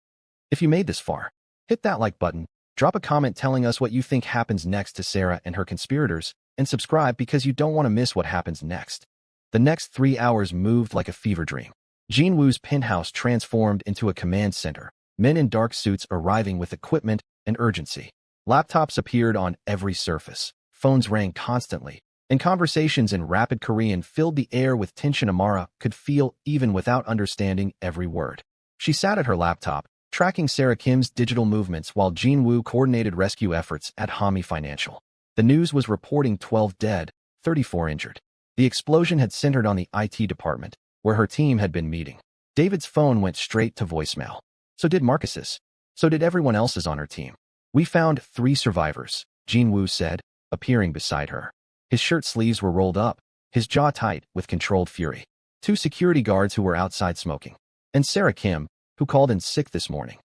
If you made this far, hit that like button, drop a comment telling us what you think happens next to Sarah and her conspirators, and subscribe because you don't want to miss what happens next. The next 3 hours moved like a fever dream. Jin-Woo's penthouse transformed into a command center, men in dark suits arriving with equipment and urgency. Laptops appeared on every surface, phones rang constantly, and conversations in rapid Korean filled the air with tension Amara could feel even without understanding every word. She sat at her laptop, tracking Sarah Kim's digital movements while Jin-Woo coordinated rescue efforts at Hanmi Financial. The news was reporting 12 dead, 34 injured. The explosion had centered on the IT department, where her team had been meeting. David's phone went straight to voicemail. So did Marcus's. So did everyone else's on her team. We found 3 survivors, Jin-Woo said, appearing beside her. His shirt sleeves were rolled up, his jaw tight with controlled fury. 2 security guards who were outside smoking. And Sarah Kim, who called in sick this morning.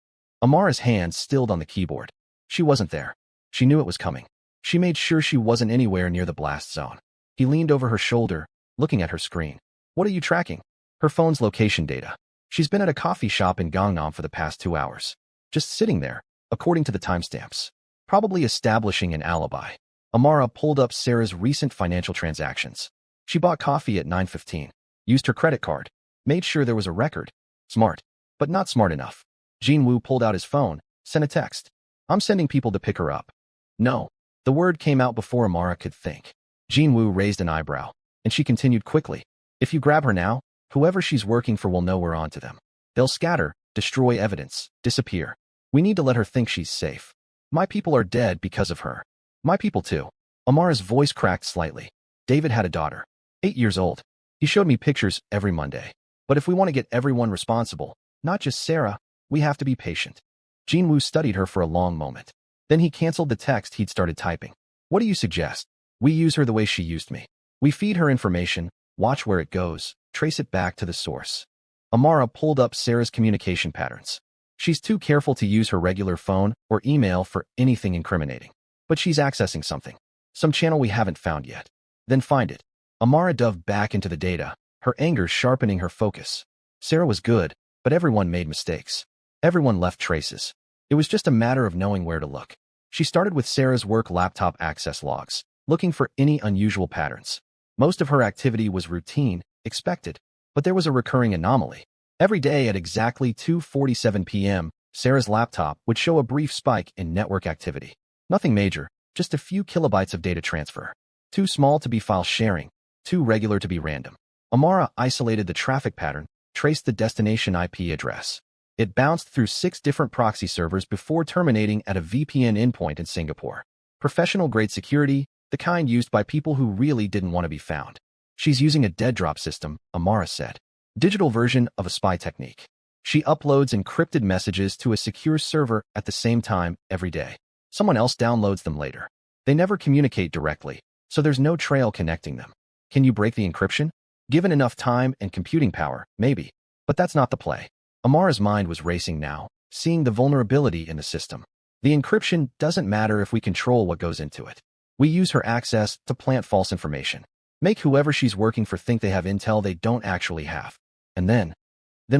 Amara's hands stilled on the keyboard. She wasn't there. She knew it was coming. She made sure she wasn't anywhere near the blast zone. He leaned over her shoulder, looking at her screen. What are you tracking? Her phone's location data. She's been at a coffee shop in Gangnam for the past 2 hours. Just sitting there, according to the timestamps. Probably establishing an alibi. Amara pulled up Sarah's recent financial transactions. She bought coffee at 9:15, used her credit card, made sure there was a record. Smart, but not smart enough. Jin-Woo pulled out his phone, sent a text. I'm sending people to pick her up. No. The word came out before Amara could think. Jin-Woo raised an eyebrow, and she continued quickly. If you grab her now, whoever she's working for will know we're on to them. They'll scatter, destroy evidence, disappear. We need to let her think she's safe. My people are dead because of her. My people too. Amara's voice cracked slightly. David had a daughter, 8 years old. He showed me pictures every Monday. But if we want to get everyone responsible, not just Sarah, we have to be patient. Jin-Woo studied her for a long moment. Then he canceled the text he'd started typing. What do you suggest? We use her the way she used me. We feed her information, watch where it goes, trace it back to the source. Amara pulled up Sarah's communication patterns. She's too careful to use her regular phone or email for anything incriminating. But she's accessing something. Some channel we haven't found yet. Then find it. Amara dove back into the data, her anger sharpening her focus. Sarah was good, but everyone made mistakes. Everyone left traces. It was just a matter of knowing where to look. She started with Sarah's work laptop access logs, looking for any unusual patterns. Most of her activity was routine, expected, but there was a recurring anomaly. Every day at exactly 2:47 p.m., Sarah's laptop would show a brief spike in network activity. Nothing major, just a few kilobytes of data transfer. Too small to be file sharing, too regular to be random. Amara isolated the traffic pattern, traced the destination IP address. It bounced through 6 different proxy servers before terminating at a VPN endpoint in Singapore. Professional-grade security, the kind used by people who really didn't want to be found. She's using a dead drop system, Amara said. Digital version of a spy technique. She uploads encrypted messages to a secure server at the same time every day. Someone else downloads them later. They never communicate directly, so there's no trail connecting them. Can you break the encryption? Given enough time and computing power, maybe. But that's not the play. Amara's mind was racing now, seeing the vulnerability in the system. The encryption doesn't matter if we control what goes into it. We use her access to plant false information. Make whoever she's working for think they have intel they don't actually have. And then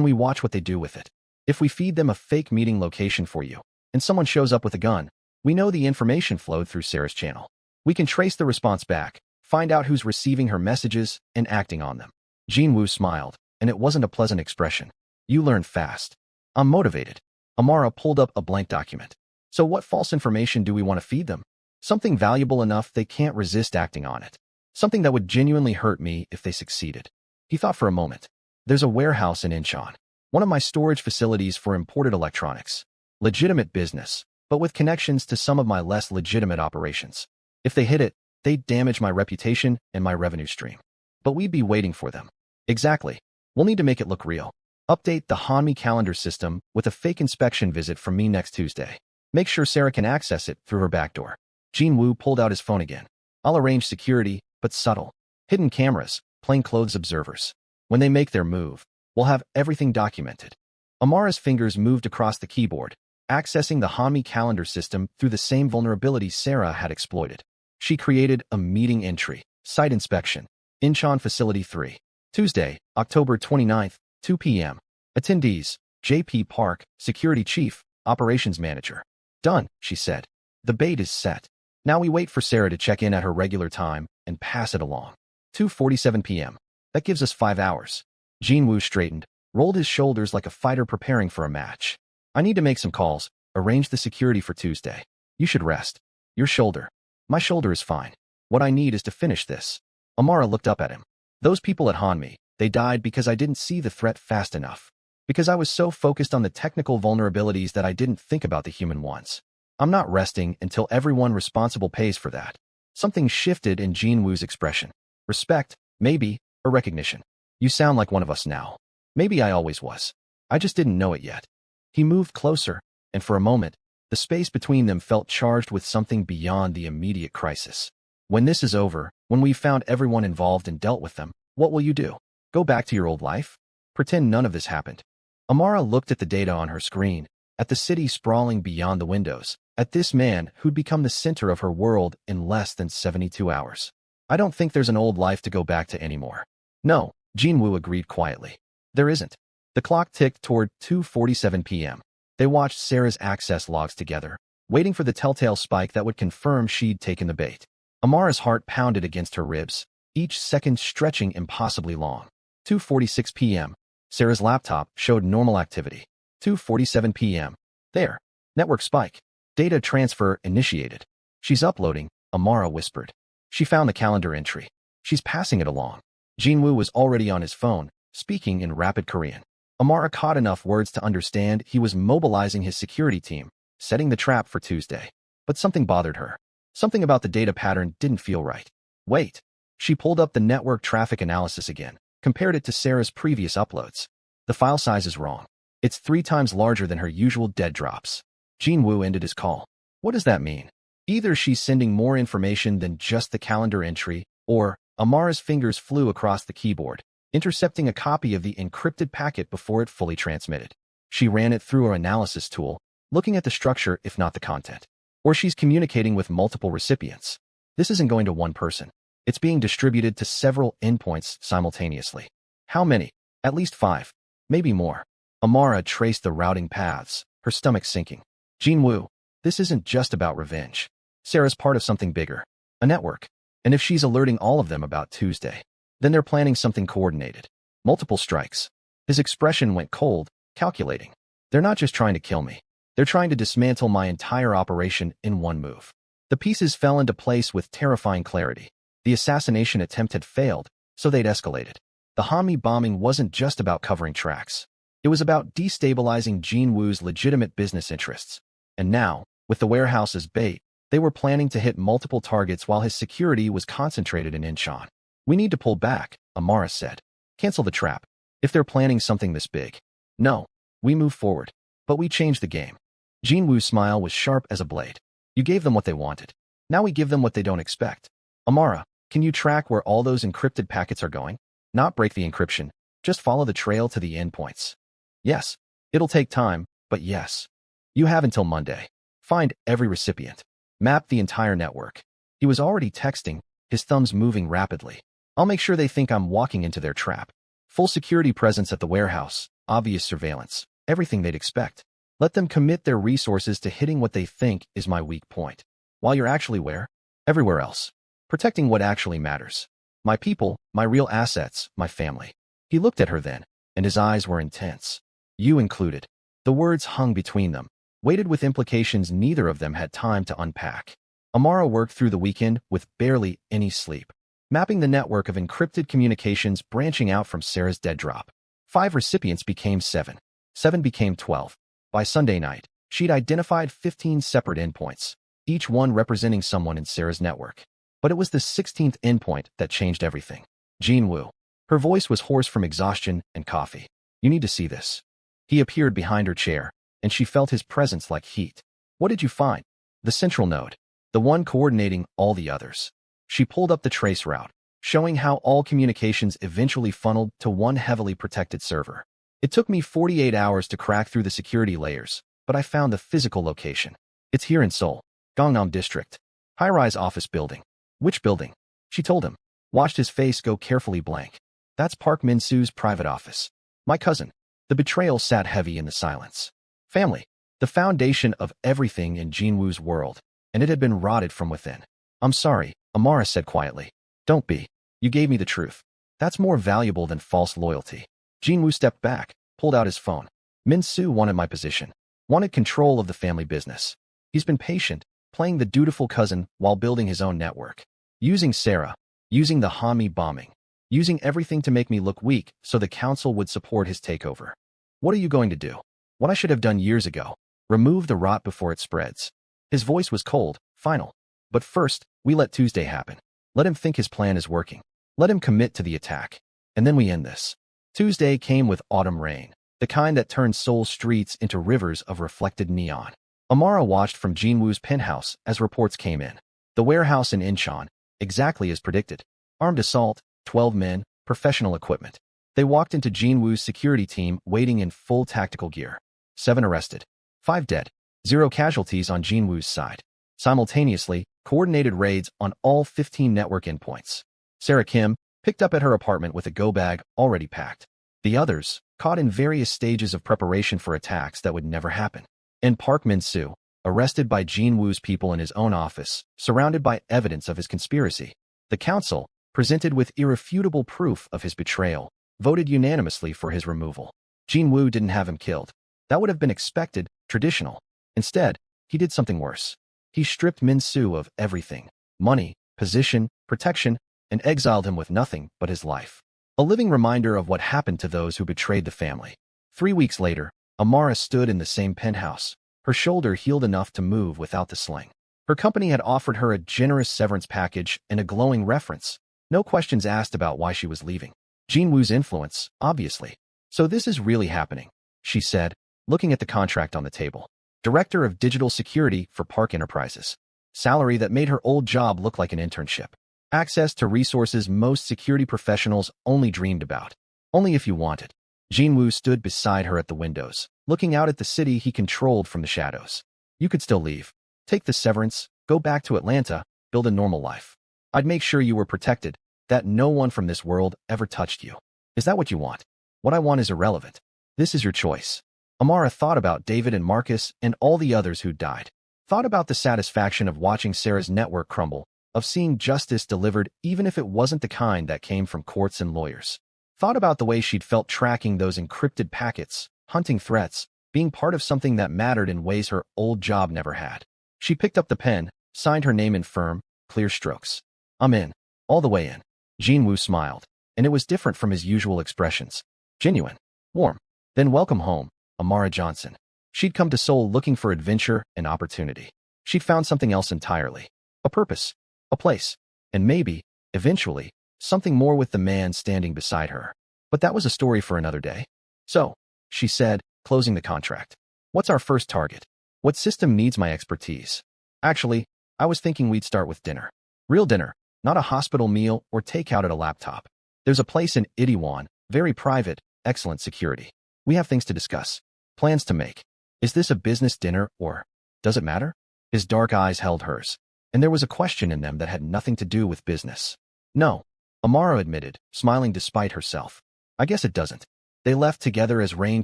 we watch what they do with it. If we feed them a fake meeting location for you, and someone shows up with a gun, we know the information flowed through Sarah's channel. We can trace the response back, find out who's receiving her messages and acting on them. Jin-Woo smiled, and it wasn't a pleasant expression. You learn fast. I'm motivated. Amara pulled up a blank document. So what false information do we want to feed them? Something valuable enough they can't resist acting on it. Something that would genuinely hurt me if they succeeded. He thought for a moment. There's a warehouse in Incheon, one of my storage facilities for imported electronics. Legitimate business, but with connections to some of my less legitimate operations. If they hit it, they'd damage my reputation and my revenue stream. But we'd be waiting for them. Exactly. We'll need to make it look real. Update the Hanmi calendar system with a fake inspection visit from me next Tuesday. Make sure Sarah can access it through her backdoor. Jin-Woo pulled out his phone again. I'll arrange security, but subtle. Hidden cameras, plainclothes observers. When they make their move, we'll have everything documented. Amara's fingers moved across the keyboard, accessing the Hanmi calendar system through the same vulnerability Sarah had exploited. She created a meeting entry, site inspection, Incheon Facility 3. Tuesday, October 29th, 2 p.m. Attendees, J.P. Park, Security Chief, Operations Manager. Done, she said. The bait is set. Now we wait for Sarah to check in at her regular time and pass it along. 2:47 p.m. That gives us 5 hours. Jin-Woo straightened, rolled his shoulders like a fighter preparing for a match. I need to make some calls, arrange the security for Tuesday. You should rest. Your shoulder. My shoulder is fine. What I need is to finish this. Amara looked up at him. Those people at Hanmi, they died because I didn't see the threat fast enough. Because I was so focused on the technical vulnerabilities that I didn't think about the human ones. I'm not resting until everyone responsible pays for that. Something shifted in Jin-Woo's expression. Respect, maybe, or recognition. You sound like one of us now. Maybe I always was. I just didn't know it yet. He moved closer, and for a moment, the space between them felt charged with something beyond the immediate crisis. When this is over, when we've found everyone involved and dealt with them, what will you do? Go back to your old life? Pretend none of this happened. Amara looked at the data on her screen, at the city sprawling beyond the windows, at this man who'd become the center of her world in less than 72 hours. I don't think there's an old life to go back to anymore. No, Jin-Woo agreed quietly. There isn't. The clock ticked toward 2:47 p.m. They watched Sarah's access logs together, waiting for the telltale spike that would confirm she'd taken the bait. Amara's heart pounded against her ribs, each second stretching impossibly long. 2:46 p.m. Sarah's laptop showed normal activity. 2:47 p.m. There. Network spike. Data transfer initiated. She's uploading, Amara whispered. She found the calendar entry. She's passing it along. Jin-Woo was already on his phone, speaking in rapid Korean. Amara caught enough words to understand he was mobilizing his security team, setting the trap for Tuesday. But something bothered her. Something about the data pattern didn't feel right. Wait. She pulled up the network traffic analysis again, compared it to Sarah's previous uploads. The file size is wrong. It's 3 times larger than her usual dead drops. Jin-Woo ended his call. What does that mean? Either she's sending more information than just the calendar entry, or Amara's fingers flew across the keyboard, intercepting a copy of the encrypted packet before it fully transmitted. She ran it through her analysis tool, looking at the structure if not the content. Or she's communicating with multiple recipients. This isn't going to one person. It's being distributed to several endpoints simultaneously. How many? At least 5. Maybe more. Amara traced the routing paths, her stomach sinking. Jin-Woo, this isn't just about revenge. Sarah's part of something bigger. A network. And if she's alerting all of them about Tuesday, then they're planning something coordinated. Multiple strikes. His expression went cold, calculating. They're not just trying to kill me. They're trying to dismantle my entire operation in one move. The pieces fell into place with terrifying clarity. The assassination attempt had failed, so they'd escalated. The Hanmi bombing wasn't just about covering tracks. It was about destabilizing Jin-Woo's legitimate business interests. And now, with the warehouse as bait, they were planning to hit multiple targets while his security was concentrated in Incheon. We need to pull back, Amara said. Cancel the trap. If they're planning something this big. No. We moved forward. But we changed the game. Jin-Woo's smile was sharp as a blade. You gave them what they wanted. Now we give them what they don't expect. Amara, can you track where all those encrypted packets are going? Not break the encryption. Just follow the trail to the endpoints. Yes. It'll take time, but yes. You have until Monday. Find every recipient. Map the entire network. He was already texting, his thumbs moving rapidly. I'll make sure they think I'm walking into their trap. Full security presence at the warehouse, obvious surveillance, everything they'd expect. Let them commit their resources to hitting what they think is my weak point. While you're actually where? Everywhere else. Protecting what actually matters. My people, my real assets, my family. He looked at her then, and his eyes were intense. You included. The words hung between them, weighted with implications neither of them had time to unpack. Amara worked through the weekend with barely any sleep, mapping the network of encrypted communications branching out from Sarah's dead drop. 5 recipients became 7. 7 became 12. By Sunday night, she'd identified 15 separate endpoints, each one representing someone in Sarah's network. But it was the 16th endpoint that changed everything. Jin-Woo. Her voice was hoarse from exhaustion and coffee. You need to see this. He appeared behind her chair, and she felt his presence like heat. What did you find? The central node. The one coordinating all the others. She pulled up the trace route, showing how all communications eventually funneled to one heavily protected server. It took me 48 hours to crack through the security layers, but I found the physical location. It's here in Seoul, Gangnam District. High-rise office building. Which building? She told him. Watched his face go carefully blank. That's Park Min-soo's private office. My cousin. The betrayal sat heavy in the silence. Family. The foundation of everything in Jin-Woo's world, and it had been rotted from within. I'm sorry, Amara said quietly. Don't be. You gave me the truth. That's more valuable than false loyalty. Jin-Woo stepped back, pulled out his phone. Min-soo wanted my position. Wanted control of the family business. He's been patient, playing the dutiful cousin while building his own network. Using Sarah. Using the Hami bombing. Using everything to make me look weak so the council would support his takeover. What are you going to do? What I should have done years ago. Remove the rot before it spreads. His voice was cold, final. But first, we let Tuesday happen. Let him think his plan is working. Let him commit to the attack. And then we end this. Tuesday came with autumn rain, the kind that turned Seoul streets into rivers of reflected neon. Amara watched from Jin-Woo's penthouse as reports came in. The warehouse in Incheon, exactly as predicted. Armed assault, 12 men, professional equipment. They walked into Jin-Woo's security team waiting in full tactical gear. 7 arrested. 5 dead. 0 casualties on Jin-Woo's side. Simultaneously, coordinated raids on all 15 network endpoints. Sarah Kim picked up at her apartment with a go-bag already packed. The others, caught in various stages of preparation for attacks that would never happen. And Park Min-soo, arrested by Jin-Woo's people in his own office, surrounded by evidence of his conspiracy. The council, presented with irrefutable proof of his betrayal, voted unanimously for his removal. Jin-Woo didn't have him killed. That would have been expected, traditional. Instead, he did something worse. He stripped Min-soo of everything, money, position, protection, and exiled him with nothing but his life. A living reminder of what happened to those who betrayed the family. 3 weeks later, Amara stood in the same penthouse, her shoulder healed enough to move without the sling. Her company had offered her a generous severance package and a glowing reference. No questions asked about why she was leaving. Jin-Woo's influence, obviously. So this is really happening, she said, looking at the contract on the table. Director of Digital Security for Park Enterprises. Salary that made her old job look like an internship. Access to resources most security professionals only dreamed about. Only if you wanted. Jin-Woo stood beside her at the windows, looking out at the city he controlled from the shadows. You could still leave. Take the severance, go back to Atlanta, build a normal life. I'd make sure you were protected, that no one from this world ever touched you. Is that what you want? What I want is irrelevant. This is your choice. Amara thought about David and Marcus and all the others who died. Thought about the satisfaction of watching Sarah's network crumble, of seeing justice delivered even if it wasn't the kind that came from courts and lawyers. Thought about the way she'd felt tracking those encrypted packets, hunting threats, being part of something that mattered in ways her old job never had. She picked up the pen, signed her name in firm, clear strokes. I'm in. All the way in. Jin-Woo smiled, and it was different from his usual expressions. Genuine. Warm. Then welcome home, Amara Johnson. She'd come to Seoul looking for adventure and opportunity. She'd found something else entirely. A purpose. A place. And maybe, eventually, something more with the man standing beside her. But that was a story for another day. So, she said, closing the contract. What's our first target? What system needs my expertise? Actually, I was thinking we'd start with dinner. Real dinner, not a hospital meal or takeout at a laptop. There's a place in Itaewon, very private, excellent security. We have things to discuss, plans to make. Is this a business dinner or does it matter? His dark eyes held hers, and there was a question in them that had nothing to do with business. No, Amara admitted, smiling despite herself. I guess it doesn't. They left together as rain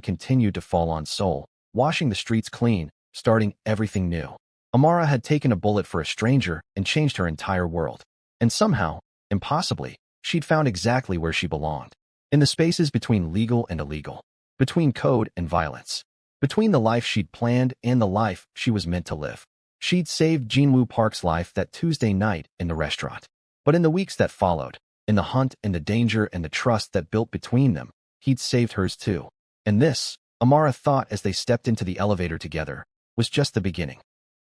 continued to fall on Seoul, washing the streets clean, starting everything new. Amara had taken a bullet for a stranger and changed her entire world. And somehow, impossibly, she'd found exactly where she belonged. In the spaces between legal and illegal. Between code and violence. Between the life she'd planned and the life she was meant to live. She'd saved Jin-Woo Park's life that Tuesday night in the restaurant. But in the weeks that followed, in the hunt and the danger and the trust that built between them, he'd saved hers too. And this, Amara thought as they stepped into the elevator together, was just the beginning.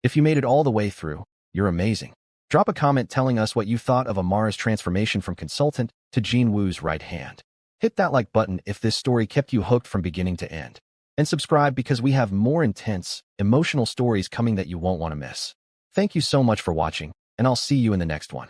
If you made it all the way through, you're amazing. Drop a comment telling us what you thought of Amara's transformation from consultant to Jin-Woo's right hand. Hit that like button if this story kept you hooked from beginning to end. And subscribe because we have more intense, emotional stories coming that you won't want to miss. Thank you so much for watching, and I'll see you in the next one.